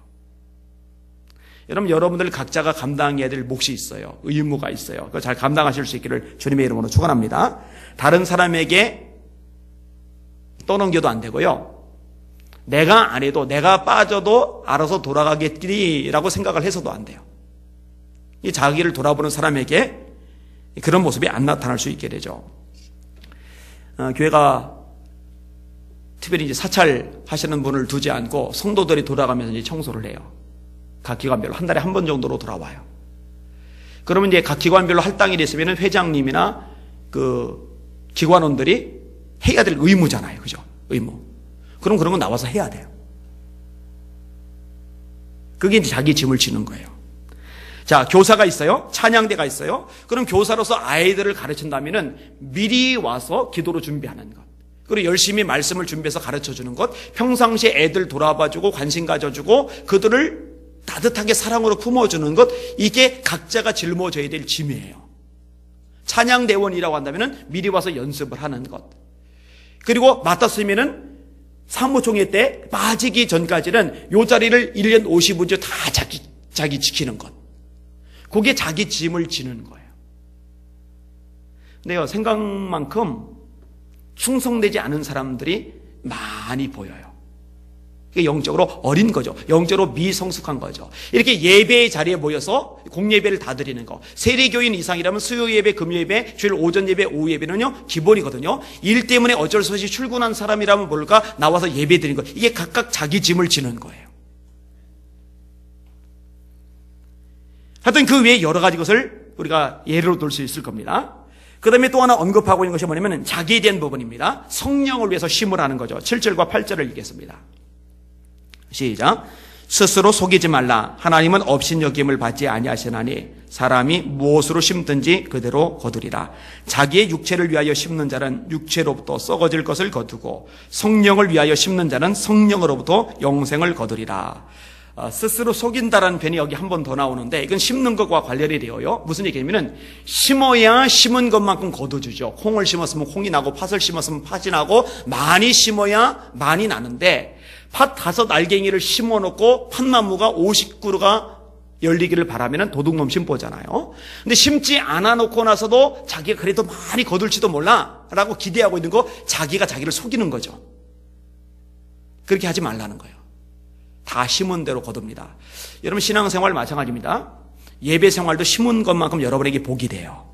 여러분, 여러분들 각자가 감당해야 될 몫이 있어요. 의무가 있어요. 그걸 잘 감당하실 수 있기를 주님의 이름으로 축원합니다. 다른 사람에게 떠넘겨도 안 되고요. 내가 안 해도, 내가 빠져도 알아서 돌아가겠지라고 생각을 해서도 안 돼요. 이 자기를 돌아보는 사람에게 그런 모습이 안 나타날 수 있게 되죠. 교회가 특별히 이제 사찰하시는 분을 두지 않고 성도들이 돌아가면서 이제 청소를 해요. 각 기관별로 한 달에 한 번 정도로 돌아와요. 그러면 이제 각 기관별로 할당일이 있으면 회장님이나 그 기관원들이 해야 될 의무잖아요. 그죠? 의무. 그럼 그런 건 나와서 해야 돼요. 그게 이제 자기 짐을 지는 거예요. 자, 교사가 있어요. 찬양대가 있어요. 그럼 교사로서 아이들을 가르친다면은 미리 와서 기도로 준비하는 것. 그리고 열심히 말씀을 준비해서 가르쳐주는 것. 평상시에 애들 돌아봐주고 관심 가져주고 그들을 따뜻하게 사랑으로 품어주는 것. 이게 각자가 짊어져야 될 짐이에요. 찬양대원이라고 한다면은 미리 와서 연습을 하는 것. 그리고 맡았으면은 사무총회 때 빠지기 전까지는 요 자리를 1년 55주 다 자기 지키는 것. 그게 자기 짐을 지는 거예요. 근데요, 생각만큼 충성되지 않은 사람들이 많이 보여요. 이게 영적으로 어린 거죠. 영적으로 미성숙한 거죠. 이렇게 예배의 자리에 모여서 공예배를 다 드리는 거. 세리교인 이상이라면 수요예배, 금요예배, 주일 오전 예배, 오후 예배는요 기본이거든요. 일 때문에 어쩔 수 없이 출근한 사람이라면 뭘까? 나와서 예배 드리는 거. 이게 각각 자기 짐을 지는 거예요. 하여튼 그 외에 여러 가지 것을 우리가 예로 들 수 있을 겁니다. 그 다음에 또 하나 언급하고 있는 것이 뭐냐면 자기에 대한 부분입니다. 성령을 위해서 심으라는 거죠. 7절과 8절을 읽겠습니다. 시작. 스스로 속이지 말라. 하나님은 업신여김을 받지 아니하시나니 사람이 무엇으로 심든지 그대로 거두리라. 자기의 육체를 위하여 심는 자는 육체로부터 썩어질 것을 거두고 성령을 위하여 심는 자는 성령으로부터 영생을 거두리라. 스스로 속인다라는 표현이 여기 한 번 더 나오는데 이건 심는 것과 관련이 되어요. 무슨 얘기냐면은 심어야 심은 것만큼 거둬주죠. 콩을 심었으면 콩이 나고 팥을 심었으면 팥이 나고 많이 심어야 많이 나는데 팥 5알갱이를 심어놓고 팥나무가 50그루가 열리기를 바라면 도둑놈 심보잖아요. 근데 심지 않아 놓고 나서도 자기가 그래도 많이 거둘지도 몰라 라고 기대하고 있는 거 자기가 자기를 속이는 거죠. 그렇게 하지 말라는 거예요. 다 심은 대로 거둡니다. 여러분 신앙생활 마찬가지입니다. 예배 생활도 심은 것만큼 여러분에게 복이 돼요.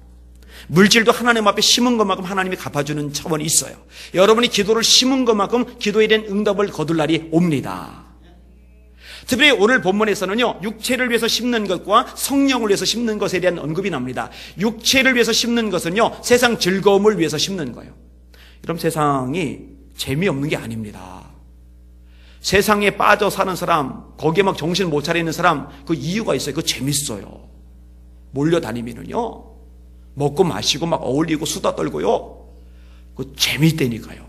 물질도 하나님 앞에 심은 것만큼 하나님이 갚아주는 차원이 있어요. 여러분이 기도를 심은 것만큼 기도에 대한 응답을 거둘 날이 옵니다. 특별히 오늘 본문에서는요, 육체를 위해서 심는 것과 성령을 위해서 심는 것에 대한 언급이 납니다. 육체를 위해서 심는 것은요, 세상 즐거움을 위해서 심는 거예요. 여러분 세상이 재미없는 게 아닙니다. 세상에 빠져 사는 사람, 거기에 막 정신 못 차리는 사람, 그 이유가 있어요. 그거 재밌어요. 몰려다니면은요, 먹고 마시고 막 어울리고 수다 떨고요, 그 재밌다니까요.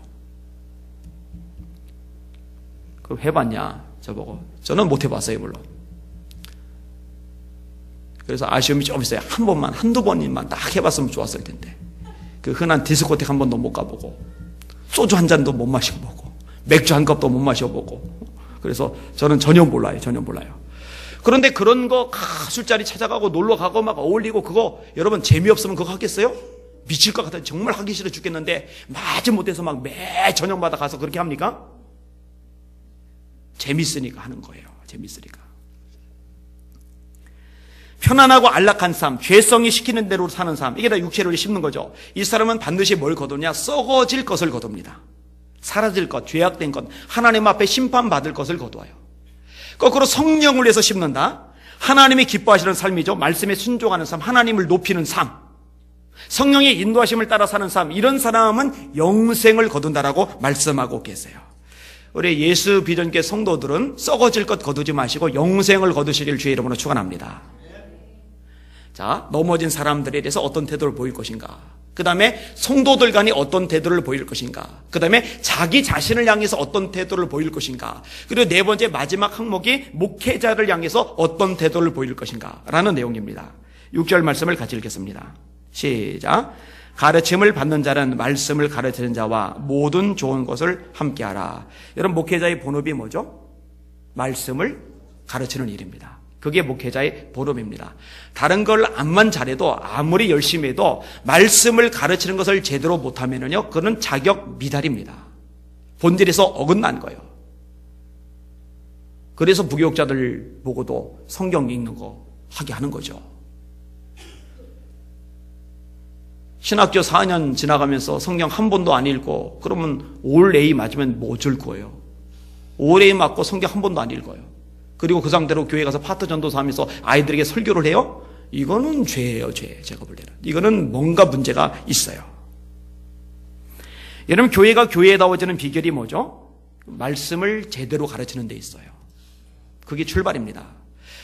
그럼 해봤냐? 저보고. 저는 못 해봤어요, 물론. 그래서 아쉬움이 좀 있어요. 한 번만, 한두 번만 딱 해봤으면 좋았을 텐데. 그 흔한 디스코텍 한 번도 못 가보고, 소주 한 잔도 못 마셔보고, 맥주 한 컵도 못 마셔보고. 그래서 저는 전혀 몰라요. 그런데 그런 거 술자리 찾아가고 놀러가고 막 어울리고 그거 여러분 재미없으면 그거 하겠어요? 미칠 것 같아요. 정말 하기 싫어 죽겠는데 마지 못해서 막 매 저녁마다 가서 그렇게 합니까? 재밌으니까 하는 거예요. 재밌으니까. 편안하고 안락한 삶, 죄성이 시키는 대로 사는 삶, 이게 다 육체를 심는 거죠. 이 사람은 반드시 뭘 거두냐? 썩어질 것을 거둡니다. 사라질 것, 죄악된 것, 하나님 앞에 심판받을 것을 거두어요. 거꾸로 성령을 위해서 심는다. 하나님이 기뻐하시는 삶이죠. 말씀에 순종하는 삶, 하나님을 높이는 삶, 성령의 인도하심을 따라 사는 삶, 이런 사람은 영생을 거둔다라고 말씀하고 계세요. 우리 예수 비전교 성도들은 썩어질 것 거두지 마시고 영생을 거두시길 주의 이름으로 축원합니다. 자, 넘어진 사람들에 대해서 어떤 태도를 보일 것인가? 그 다음에 성도들 간이 어떤 태도를 보일 것인가, 그 다음에 자기 자신을 향해서 어떤 태도를 보일 것인가, 그리고 네 번째 마지막 항목이 목회자를 향해서 어떤 태도를 보일 것인가 라는 내용입니다. 6절 말씀을 같이 읽겠습니다. 시작. 가르침을 받는 자는 말씀을 가르치는 자와 모든 좋은 것을 함께하라. 여러분, 목회자의 본업이 뭐죠? 말씀을 가르치는 일입니다. 그게 목회자의 본업입니다. 다른 걸 암만 잘해도, 아무리 열심히 해도 말씀을 가르치는 것을 제대로 못하면요, 그건 자격 미달입니다. 본질에서 어긋난 거예요. 그래서 부교육자들 보고도 성경 읽는 거 하게 하는 거죠. 신학교 4년 지나가면서 성경 한 번도 안 읽고, 그러면 올 A 맞으면 뭐 어쩔 거예요? 올 A 맞고 성경 한 번도 안 읽어요. 그리고 그 상태로 교회 가서 파트 전도사 하면서 아이들에게 설교를 해요? 이거는 죄예요, 죄. 제가 볼 때는. 이거는 뭔가 문제가 있어요. 여러분, 교회가 교회다워지는 비결이 뭐죠? 말씀을 제대로 가르치는 데 있어요. 그게 출발입니다.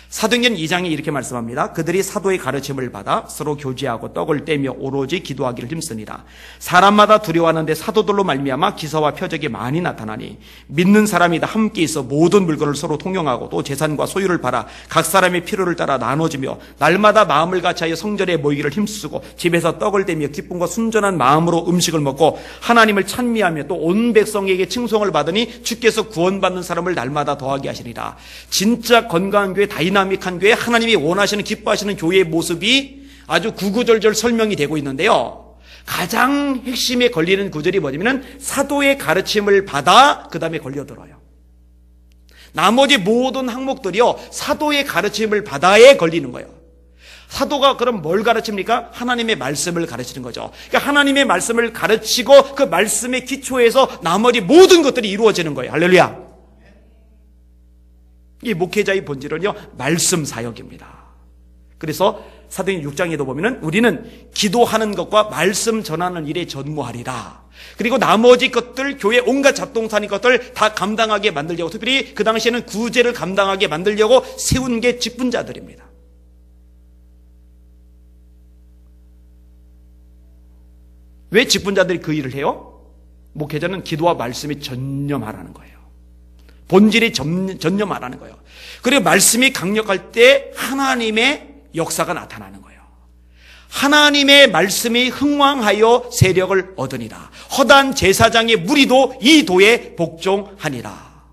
사도행전 2장에 이렇게 말씀합니다. 그들이 사도의 가르침을 받아 서로 교제하고 떡을 떼며 오로지 기도하기를 힘쓰니라. 사람마다 두려워하는데 사도들로 말미암아 기사와 표적이 많이 나타나니 믿는 사람이 다 함께 있어 모든 물건을 서로 통용하고 또 재산과 소유를 팔아 각 사람의 필요를 따라 나눠주며 날마다 마음을 같이하여 성전에 모이기를 힘쓰고 집에서 떡을 떼며 기쁨과 순전한 마음으로 음식을 먹고 하나님을 찬미하며 또 온 백성에게 칭송을 받으니 주께서 구원받는 사람을 날마다 더하게 하시니라. 진짜 건강한 교회, 다이나믹한 교회, 하나님이 원하시는 기뻐하시는 교회의 모습이 아주 구구절절 설명이 되고 있는데요, 가장 핵심에 걸리는 구절이 뭐냐면 사도의 가르침을 받아 그 다음에 걸려들어요. 나머지 모든 항목들이요, 사도의 가르침을 받아에 걸리는 거예요. 사도가 그럼 뭘 가르칩니까? 하나님의 말씀을 가르치는 거죠. 그러니까 하나님의 말씀을 가르치고 그 말씀의 기초에서 나머지 모든 것들이 이루어지는 거예요. 할렐루야. 이 목회자의 본질은요, 말씀 사역입니다. 그래서 사도행전 6장에도 보면은 우리는 기도하는 것과 말씀 전하는 일에 전무하리라. 그리고 나머지 것들, 교회 온갖 잡동사니 것들 다 감당하게 만들려고, 특별히 그 당시에는 구제를 감당하게 만들려고 세운 게 직분자들입니다. 왜 직분자들이 그 일을 해요? 목회자는 기도와 말씀에 전념하라는 거예요. 본질에 전념하라는 거예요. 그리고 말씀이 강력할 때 하나님의 역사가 나타나는 거예요. 하나님의 말씀이 흥왕하여 세력을 얻으니라. 허다한 제사장의 무리도 이 도에 복종하니라.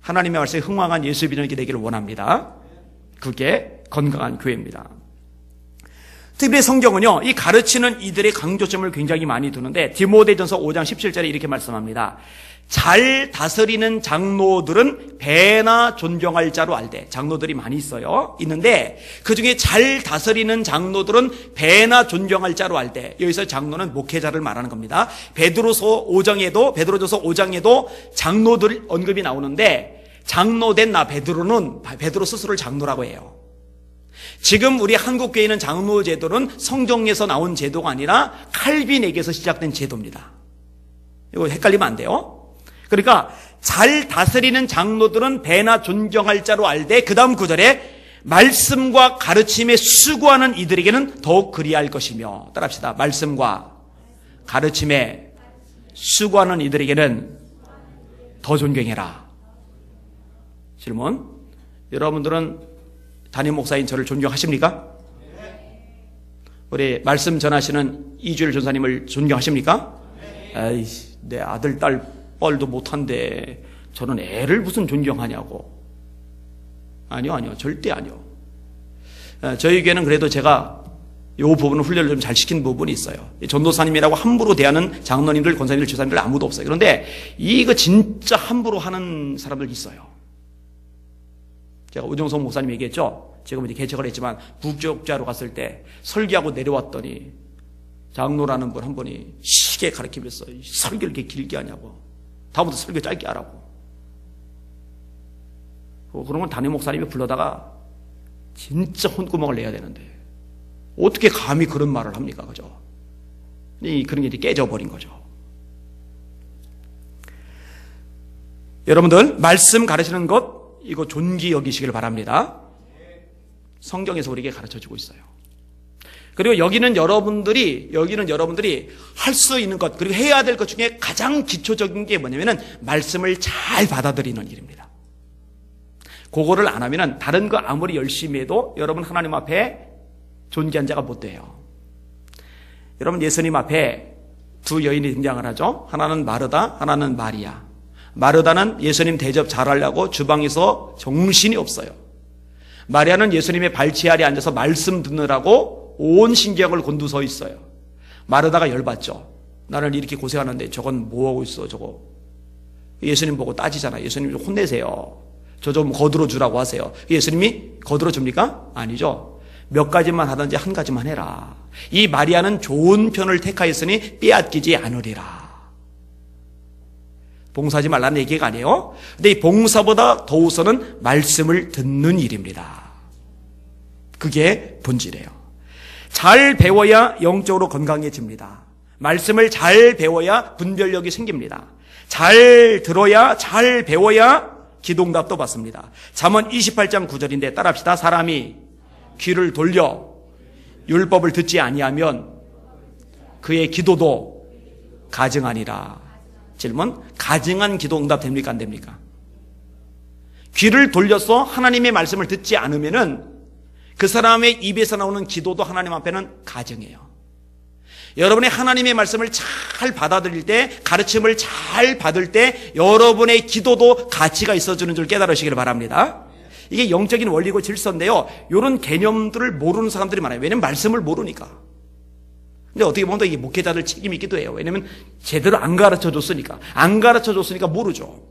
하나님의 말씀이 흥왕한 예수 믿는 게 되기를 원합니다. 그게 건강한 교회입니다. 특별히 성경은요, 이 가르치는 이들의 강조점을 굉장히 많이 두는데 디모데전서 5장 17절에 이렇게 말씀합니다. 잘 다스리는 장로들은 배나 존경할 자로 알되. 장로들이 많이 있는데 그 중에 잘 다스리는 장로들은 배나 존경할 자로 알되. 여기서 장로는 목회자를 말하는 겁니다. 베드로전서 5장에도 장로들 언급이 나오는데, 장로된 베드로 스스로를 장로라고 해요. 지금 우리 한국교회는 장로 제도는 성경에서 나온 제도가 아니라 칼빈에게서 시작된 제도입니다. 이거 헷갈리면 안 돼요. 그러니까 잘 다스리는 장로들은 배나 존경할 자로 알되, 그 다음 구절에 말씀과 가르침에 수고하는 이들에게는 더욱 그리할 것이며. 따라합시다. 말씀과 가르침에 수고하는 이들에게는 더 존경해라. 질문. 여러분들은 담임 목사인 저를 존경하십니까? 우리 말씀 전하시는 이주일 전사님을 존경하십니까? 에이, 내 아들, 딸 뻘도 못한데 저는 애를 무슨 존경하냐고. 아니요. 절대 아니요. 저희 교회는 그래도 제가 이 부분을 훈련을 좀 잘 시킨 부분이 있어요. 전도사님이라고 함부로 대하는 장로님들, 권사님들, 주사님들 아무도 없어요. 그런데 이거 진짜 함부로 하는 사람들 있어요. 제가 우정성 목사님 얘기했죠. 지금 이제 개척을 했지만 북쪽자로 갔을 때 설교하고 내려왔더니 장로라는 분 한 분이 시계 가르치면서 설교를 이렇게 길게 하냐고. 다음부터 설교 짧게 하라고. 그러면 담임 목사님이 불러다가 진짜 혼구멍을 내야 되는데 어떻게 감히 그런 말을 합니까? 그죠? 그런 게 이제 깨져버린 거죠. 여러분들, 말씀 가르치는 것, 이거 존귀 여기시길 바랍니다. 성경에서 우리에게 가르쳐주고 있어요. 그리고 여기는 여러분들이 할 수 있는 것, 그리고 해야 될 것 중에 가장 기초적인 게 뭐냐면은 말씀을 잘 받아들이는 일입니다. 그거를 안 하면은 다른 거 아무리 열심히 해도 여러분 하나님 앞에 존귀한 자가 못 돼요. 여러분 예수님 앞에 두 여인이 등장을 하죠. 하나는 마르다, 하나는 마리아. 마르다는 예수님 대접 잘하려고 주방에서 정신이 없어요. 마리아는 예수님의 발치 아래 앉아서 말씀 듣느라고 온 신경을 곤두서 있어요. 마르다가 열받죠. 나를 이렇게 고생하는데 저건 뭐하고 있어 저거. 예수님 보고 따지잖아요. 예수님 좀 혼내세요. 저 좀 거들어 주라고 하세요. 예수님이 거들어 줍니까? 아니죠. 몇 가지만 하든지 한 가지만 해라. 이 마리아는 좋은 편을 택하였으니 빼앗기지 않으리라. 봉사하지 말라는 얘기가 아니에요. 근데 이 봉사보다 더 우선은 말씀을 듣는 일입니다. 그게 본질이에요. 잘 배워야 영적으로 건강해집니다. 말씀을 잘 배워야 분별력이 생깁니다. 잘 들어야, 잘 배워야 기도응답도 받습니다. 잠언 28장 9절인데 따라합시다. 사람이 귀를 돌려 율법을 듣지 아니하면 그의 기도도 가증하니라. 질문, 가증한 기도 응답 됩니까 안 됩니까? 귀를 돌려서 하나님의 말씀을 듣지 않으면은 그 사람의 입에서 나오는 기도도 하나님 앞에는 가증해요. 여러분의 하나님의 말씀을 잘 받아들일 때, 가르침을 잘 받을 때 여러분의 기도도 가치가 있어지는 줄 깨달으시기를 바랍니다. 이게 영적인 원리고 질서인데요, 이런 개념들을 모르는 사람들이 많아요. 왜냐하면 말씀을 모르니까. 근데 어떻게 보면 또 이게 목회자들 책임이 있기도 해요. 왜냐하면 제대로 안 가르쳐줬으니까. 안 가르쳐줬으니까 모르죠.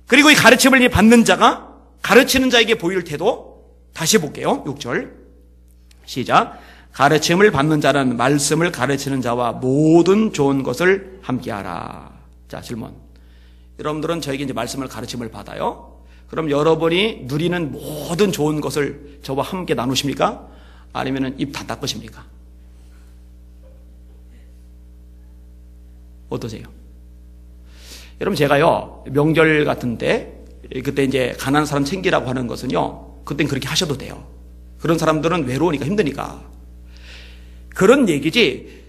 그리고 이 가르침을 받는 자가 가르치는 자에게 보일 태도, 다시 볼게요. 6절 시작. 가르침을 받는 자는 말씀을 가르치는 자와 모든 좋은 것을 함께하라. 자, 질문. 여러분들은 저에게 이제 말씀을 가르침을 받아요. 그럼 여러분이 누리는 모든 좋은 것을 저와 함께 나누십니까? 아니면 입 다 닦으십니까? 어떠세요? 여러분, 제가요, 명절 같은데, 그때 이제 가난한 사람 챙기라고 하는 것은요, 그땐 그렇게 하셔도 돼요. 그런 사람들은 외로우니까 힘드니까. 그런 얘기지,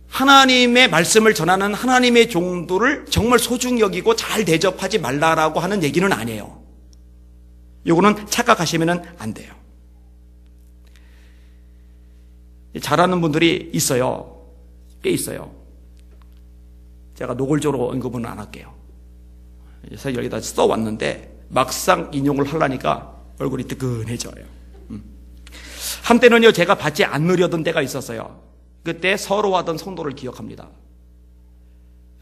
하나님의 말씀을 전하는 하나님의 종들을 정말 소중히 여기고 잘 대접하지 말라라고 하는 얘기는 아니에요. 요거는 착각하시면 안 돼요. 잘하는 분들이 있어요. 꽤 있어요. 제가 노골적으로 언급은 안 할게요. 사실 여기다 써왔는데 막상 인용을 하려니까 얼굴이 뜨끈해져요. 한때는요, 제가 받지 않으려던 때가 있었어요. 그때 서러워하던 성도를 기억합니다.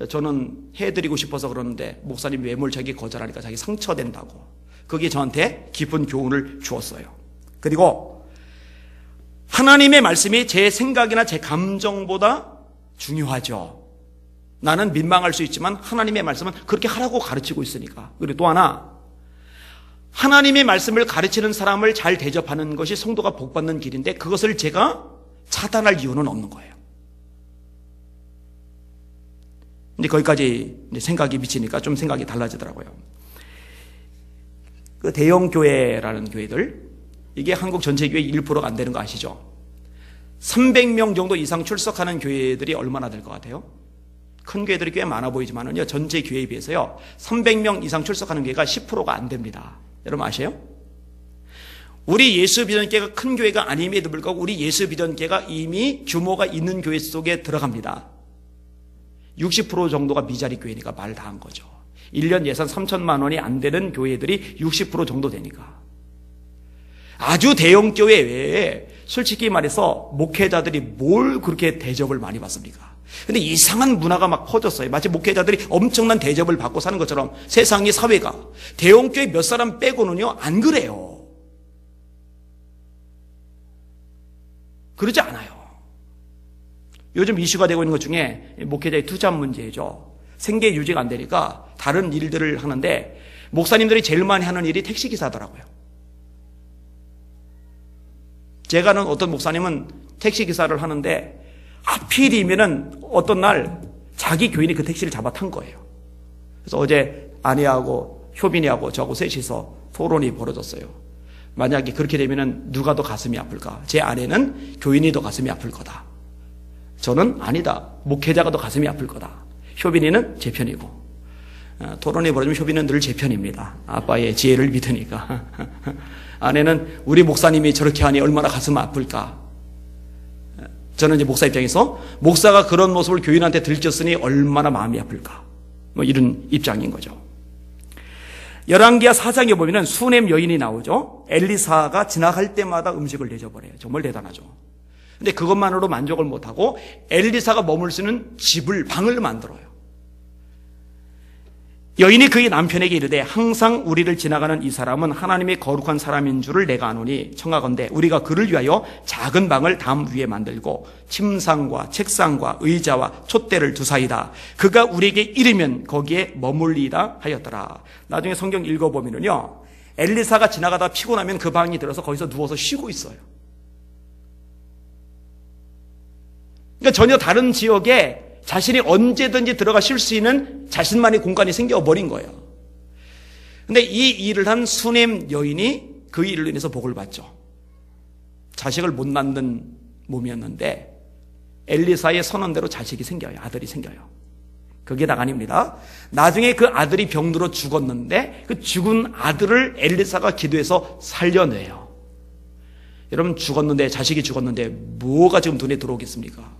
저는 해드리고 싶어서 그러는데 목사님 외모를 자기 거절하니까 자기 상처된다고. 그게 저한테 깊은 교훈을 주었어요. 그리고 하나님의 말씀이 제 생각이나 제 감정보다 중요하죠. 나는 민망할 수 있지만 하나님의 말씀은 그렇게 하라고 가르치고 있으니까. 그리고 또 하나, 하나님의 말씀을 가르치는 사람을 잘 대접하는 것이 성도가 복받는 길인데 그것을 제가 차단할 이유는 없는 거예요. 근데 거기까지 생각이 미치니까 좀 생각이 달라지더라고요. 그 대형교회라는 교회들, 이게 한국 전체 교회 1%가 안 되는 거 아시죠? 300명 정도 이상 출석하는 교회들이 얼마나 될 것 같아요? 큰 교회들이 꽤 많아 보이지만은요, 전체 교회에 비해서요, 300명 이상 출석하는 교회가 10%가 안 됩니다. 여러분 아세요? 우리 예수비전교회가 큰 교회가 아님에도 불구하고 우리 예수비전교회가 이미 규모가 있는 교회 속에 들어갑니다. 60% 정도가 미자리 교회니까 말 다 한 거죠. 1년 예산 3천만 원이 안 되는 교회들이 60% 정도 되니까. 아주 대형 교회 외에 솔직히 말해서 목회자들이 뭘 그렇게 대접을 많이 받습니까? 근데 이상한 문화가 막 퍼졌어요. 마치 목회자들이 엄청난 대접을 받고 사는 것처럼 세상이, 사회가. 대형 교회 몇 사람 빼고는요, 안 그래요. 그러지 않아요. 요즘 이슈가 되고 있는 것 중에 목회자의 투자 문제죠. 생계 유지가 안 되니까 다른 일들을 하는데 목사님들이 제일 많이 하는 일이 택시기사더라고요. 제가 아는 어떤 목사님은 택시기사를 하는데 하필이면은 어떤 날 자기 교인이 그 택시를 잡아 탄 거예요. 그래서 어제 아내하고 효빈이하고 저하고 셋이서 토론이 벌어졌어요. 만약에 그렇게 되면은 누가 더 가슴이 아플까? 제 아내는 교인이 더 가슴이 아플 거다. 저는 아니다. 목회자가 더 가슴이 아플 거다. 효빈이는 제 편이고. 토론해 보자면 효빈은 늘 제 편입니다. 아빠의 지혜를 믿으니까. 아내는 우리 목사님이 저렇게 하니 얼마나 가슴 아플까? 저는 이제 목사 입장에서 목사가 그런 모습을 교인한테 들켰으니 얼마나 마음이 아플까? 뭐 이런 입장인 거죠. 열왕기하 4장에 보면은 수넴 여인이 나오죠. 엘리사가 지나갈 때마다 음식을 내줘버려요. 정말 대단하죠. 근데 그것만으로 만족을 못하고 엘리사가 머물 수 있는 집을, 방을 만들어요. 여인이 그의 남편에게 이르되 항상 우리를 지나가는 이 사람은 하나님의 거룩한 사람인 줄을 내가 아노니 청하건대 우리가 그를 위하여 작은 방을 담 위에 만들고 침상과 책상과 의자와 촛대를 두사이다. 그가 우리에게 이르면 거기에 머물리다 하였더라. 나중에 성경 읽어보면요, 엘리사가 지나가다 피곤하면 그 방에 들어서 거기서 누워서 쉬고 있어요. 그러니까 전혀 다른 지역에 자신이 언제든지 들어가 쉴 수 있는 자신만의 공간이 생겨버린 거예요. 근데 이 일을 한 수넴 여인이 그 일로 인해서 복을 받죠. 자식을 못 낳는 몸이었는데 엘리사의 선언대로 자식이 생겨요. 아들이 생겨요. 그게 다가 아닙니다. 나중에 그 아들이 병들어 죽었는데 그 죽은 아들을 엘리사가 기도해서 살려내요. 여러분, 죽었는데, 자식이 죽었는데 뭐가 지금 눈에 들어오겠습니까?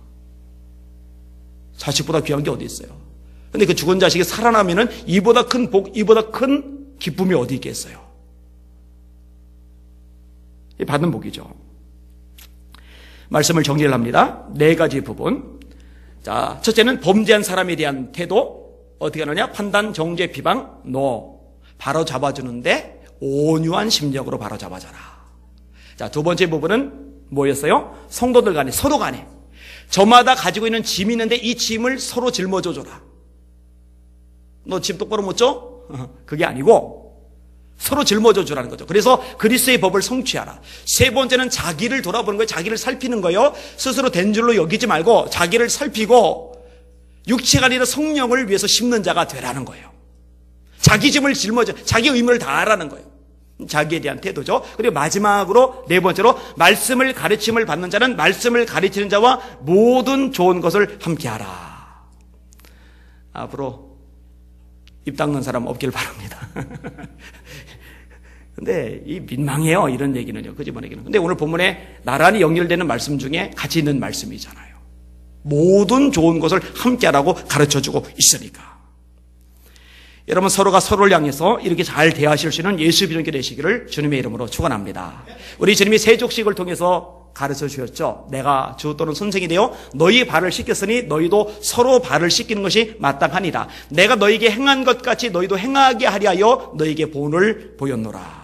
자식보다 귀한 게 어디 있어요? 근데 그 죽은 자식이 살아나면은 이보다 큰 복, 이보다 큰 기쁨이 어디 있겠어요? 받는 복이죠. 말씀을 정리를 합니다. 4가지 부분. 자, 첫째는 범죄한 사람에 대한 태도. 어떻게 하느냐? 판단, 정죄, 비방, 바로 잡아주는데 온유한 심령으로 바로 잡아줘라. 자, 2번째 부분은 뭐였어요? 성도들 간에, 서로 간에. 저마다 가지고 있는 짐이 있는데 이 짐을 서로 짊어져줘라. 너 짐 똑바로 못 져? 그게 아니고 서로 짊어져주라는 거죠. 그래서 그리스도의 법을 성취하라. 3번째는 자기를 돌아보는 거예요. 자기를 살피는 거예요. 스스로 된 줄로 여기지 말고 자기를 살피고 육체가 아니라 성령을 위해서 심는 자가 되라는 거예요. 자기 짐을 짊어져, 자기 의무를 다하라는 거예요. 자기에 대한 태도죠. 그리고 마지막으로 4번째로 말씀을 가르침을 받는 자는 말씀을 가르치는 자와 모든 좋은 것을 함께하라. 앞으로 입 닦는 사람 없길 바랍니다. 근데 이 민망해요, 이런 얘기는요, 그 집안에게는. 근데 오늘 본문에 나란히 연결되는 말씀 중에 같이 있는 말씀이잖아요. 모든 좋은 것을 함께하라고 가르쳐주고 있으니까. 여러분, 서로가 서로를 향해서 이렇게 잘 대하실 수 있는 예수 비전교 되시기를 주님의 이름으로 축원합니다. 우리 주님이 세족식을 통해서 가르쳐 주셨죠. 내가 주 또는 선생이 되어 너희 발을 씻겼으니 너희도 서로 발을 씻기는 것이 마땅하니라. 내가 너희에게 행한 것 같이 너희도 행하게 하려 하여 너희에게 본을 보였노라.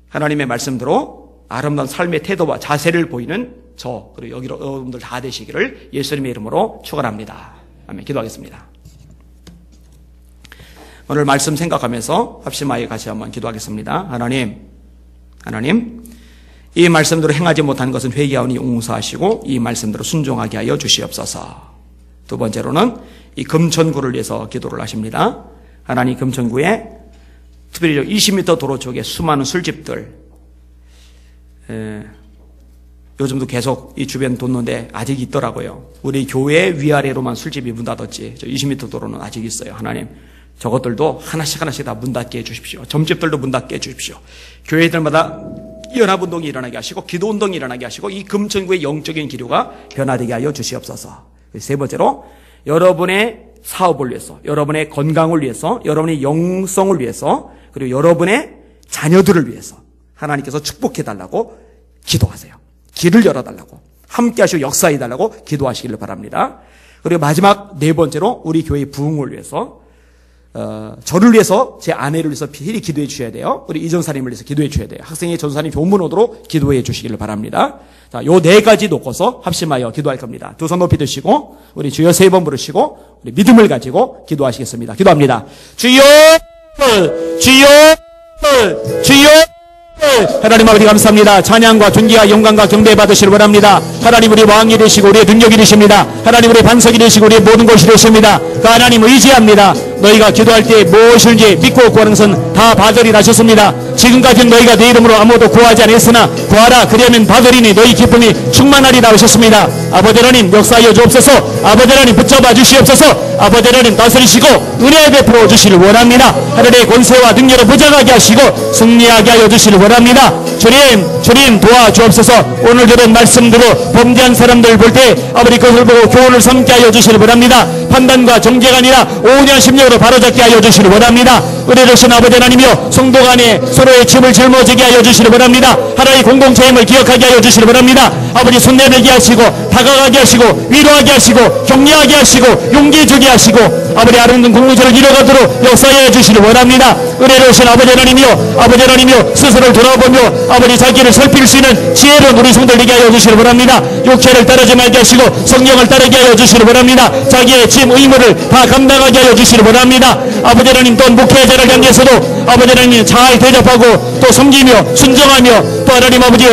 하나님의 말씀대로 아름다운 삶의 태도와 자세를 보이는 저, 그리고 여기 여러분들 다 되시기를 예수님의 이름으로 축원합니다. 아멘. 기도하겠습니다. 오늘 말씀 생각하면서 합심하여 같이 한번 기도하겠습니다. 하나님, 이 말씀대로 행하지 못한 것은 회개하오니 용서하시고 이 말씀대로 순종하게 하여 주시옵소서. 2번째로는 이 금천구를 위해서 기도를 하십니다. 하나님, 금천구에 특별히 20m 도로 쪽에 수많은 술집들, 요즘도 계속 이 주변 돕는데 아직 있더라고요. 우리 교회 위아래로만 술집이 문 닫았지, 저 20m 도로는 아직 있어요. 하나님, 저것들도 하나씩 다 문 닫게 해주십시오. 점집들도 문 닫게 해주십시오. 교회들마다 연합운동이 일어나게 하시고 기도운동이 일어나게 하시고 이 금천구의 영적인 기류가 변화되게 하여 주시옵소서. 3번째로 여러분의 사업을 위해서, 여러분의 건강을 위해서, 여러분의 영성을 위해서, 그리고 여러분의 자녀들을 위해서 하나님께서 축복해달라고 기도하세요. 길을 열어달라고, 함께 하시고 역사해달라고 기도하시기를 바랍니다. 그리고 마지막 4번째로 우리 교회의 부흥을 위해서, 저를 위해서, 제 아내를 위해서 필히 기도해 주셔야 돼요. 우리 이전사님을 위해서 기도해 주셔야 돼요. 학생의 전사님 본문 오도록 기도해 주시기를 바랍니다. 자, 요 4가지 놓고서 합심하여 기도할 겁니다. 2 손 높이 드시고 우리 주여 3번 부르시고 우리 믿음을 가지고 기도하시겠습니다. 기도합니다. 주여, 주여, 주여. 하나님 아버지 감사합니다. 찬양과 존귀와 영광과 경배 받으시길 바랍니다. 하나님, 우리 왕이 되시고 우리의 능력이 되십니다. 하나님, 우리 반석이 되시고 우리의 모든 것이 되십니다. 그 하나님 의지합니다. 너희가 기도할 때 무엇을지 믿고 구하는 것은 다 받으리라 하셨습니다. 지금까지는 너희가 내 이름으로 아무것도 구하지 않았으나 구하라 그리하면 받으리니 너희 기쁨이 충만하리라 하셨습니다. 아버지 하나님 역사하여 주옵소서. 아버지 하나님 붙잡아 주시옵소서. 아버지 하나님 다스리시고 은혜 베풀어 주시를 원합니다. 하늘의 권세와 능력을 무장하게 하시고 승리하게 하여 주시를 원합니다. 주님 도와주옵소서. 오늘 들은 말씀대로 범죄한 사람들 볼 때 아버지 그것을 보고 교훈을 삼게 하여 주시를 원합니다. 판단과 정죄가 아니라 오년 심령으로 바로잡게 하여 주시를 원합니다. 은혜로우신 아버지 하나님이여 성도 간에 서로의 짐을 짊어지게 하여 주시를 원합니다. 하나의 공동체임을 기억하게 하여 주시를 원합니다. 아버지 손 내밀게 하시고 다가가게 하시고 위로하게 하시고 격려하게 하시고 용기 주게 하시고 아버지 아름다운 공동체를 이뤄가도록 역사해 주시를 원합니다. 은혜로우신 아버지 하나님이여 스스로를 돌아보며 아버지 자기를 살필 수 있는 지혜로운 우리 성도들 되게 하여 주시를 원합니다. 육체를 따르지 말게 하시고 성령을 따르게 하여 주시를 원합니다. 자기의 짐 의무를 다 감당하게 하여 주시를 원합니다. 아버지 하나님 또 목회자를 향해서도 아버지 하나님 잘 대접하고 또 섬기며 순종하며 또 하나님 아버지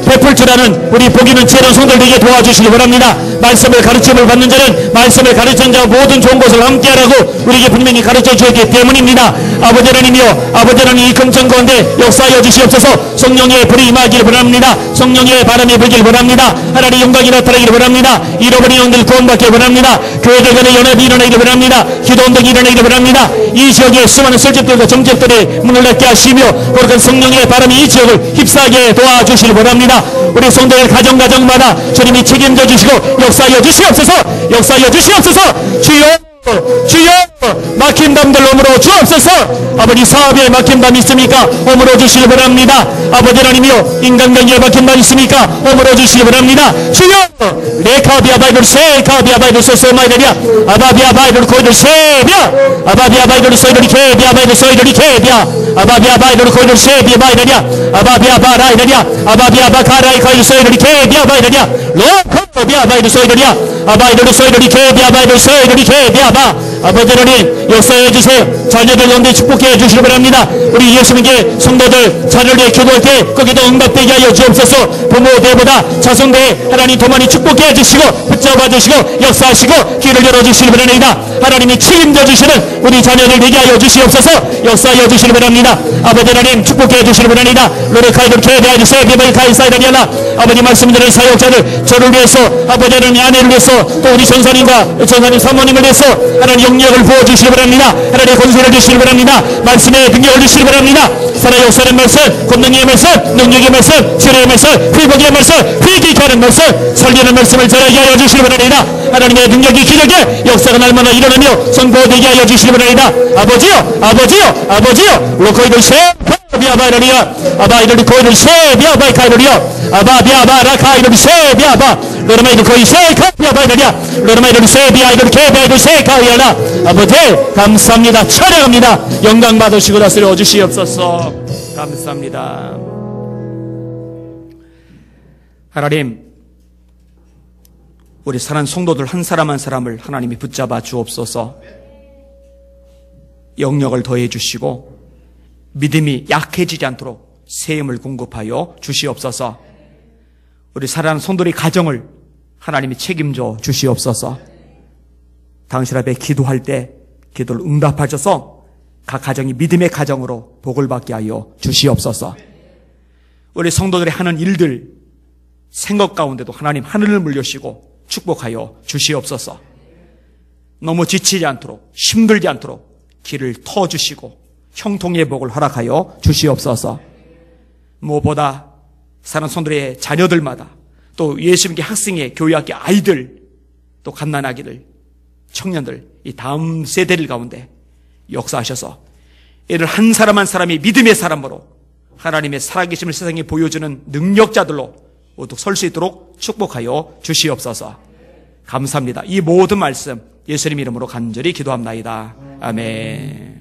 베풀 줄 아는 우리 복 있는 지혜로운 성도들에게 도와주시기 원합니다. 말씀을 가르침을 받는 자는 말씀을 가르치는 자와 모든 좋은 것을 함께하라고 우리에게 분명히 가르쳐 주었기 때문입니다. 아버지 하나님이여 아버지 하나님 이 금천 가운데 역사하여 주시옵소서. 성령의 불이 임하기를 원합니다. 성령의 바람이 불기를 원합니다. 하나님의 영광이 나타나기를 원합니다. 잃어버린 영들 구원받기를 원합니다. 교회들 간의 연합이 일어나기를 원합니다. 기도 운동이 일어나기를 원합니다. 이 지역에 수많은 설집들과 정집들의 문을 닫게 하시며 거룩한 성령의 바람이 이 지역을 휩싸게 도와주시길 원합니다. 우리 성도들 가정마다 주님이 책임져 주시고 역사하여 주시옵소서. 역사하여 주시옵소서. 주여 막힌담들 오므로 주옵소서. 아버지 사업에 막힌담 있습니까? 오므로 주시기 바랍니다. 아버지 하나님이여 인간관계에 막힌담 있습니까? 오므로 주시기 바랍니다. 주여 레카비아바이들 세카비아바이들 소소마이데리아 아바비아바이들 코이들 세비아 아바비아바이들 소이들이 케비아바이들 소이들이 케비아 아바비아바이들 코이들 세비아바이데리아 아바비아바라이데리아 아바비아바카라이 코이들 소이들이 케비아바이데리아 로코비아바이들 소이들이야 아바이들 소이들이 케비아바이들 소이들이 케비아바 아버지 하나님 역사해 주세요. 자녀들 가운데 축복해 주시기 바랍니다. 우리 예수님께 성도들 자녀를 위해 기도할 때 거기도 응답되게 하여 주옵소서. 부모 대보다 자손대 하나님 더 많이 축복해 주시고 붙잡아 주시고 역사하시고 길을 열어주시기 바랍니다. 하나님이 책임져 주시는 우리 자녀들 되게 하여 주시옵소서. 역사하여 주시기 바랍니다. 아버지 하나님 축복해 주시기 바랍니다. 노력하이들 케비아 주세요. 비바이 카이사이다니아나 아버지 말씀 드리는 사역자들 저를 위해서 아버지 하나님 아내를 위해서 또 우리 전사님 사모님을 위해서 하나님 영역을 부어주시기 바랍니다. 하나님의 권세를 주시기 바랍니다. 말씀의 능력을 주시기 바랍니다. 살아 역사의 말씀, 권능의 말씀, 능력의 말씀, 치료의 말씀, 회복의 말씀, 회개케 하는 말씀, 살리는 말씀을 전하게 하여 주시기 바랍니다. 하나님의 능력이 기적의 역사가 날마다 일어나며 선포되게 하여 주시기 바랍니다. 아버지요 로코이들 세 비아바이러리아 아바이들 코이들 세 비아바이카이러리아 아바비아바라 카이들 세 비아바 로르마이들 코이 세 카비아바이러리아 로르마이들 세 비아이들 케비아이들 세 카이아라 아버지 감사합니다. 찬양합니다. 영광 받으시고 다스려 주시옵소서. 감사합니다. 하나님 우리 사랑하는 성도들 한 사람 한 사람을 하나님이 붙잡아 주옵소서. 영역을 더해 주시고 믿음이 약해지지 않도록 세임을 공급하여 주시옵소서. 우리 사랑하는 성도의 가정을 하나님이 책임져 주시옵소서. 당신 앞에 기도할 때 기도를 응답하셔서 각 가정이 믿음의 가정으로 복을 받게 하여 주시옵소서. 우리 성도들이 하는 일들 생각 가운데도 하나님 하늘을 물려시고 축복하여 주시옵소서. 너무 지치지 않도록 힘들지 않도록 길을 터주시고 형통의 복을 허락하여 주시옵소서. 무엇보다 사는 성도의 자녀들마다 또 예수님께 학생의 교회학교 아이들 또 갓난아기들 청년들 이 다음 세대들 가운데 역사하셔서 이를 한 사람 한 사람이 믿음의 사람으로 하나님의 살아계심을 세상에 보여주는 능력자들로 모두 설 수 있도록 축복하여 주시옵소서. 감사합니다. 이 모든 말씀 예수님 이름으로 간절히 기도합나이다. 아멘.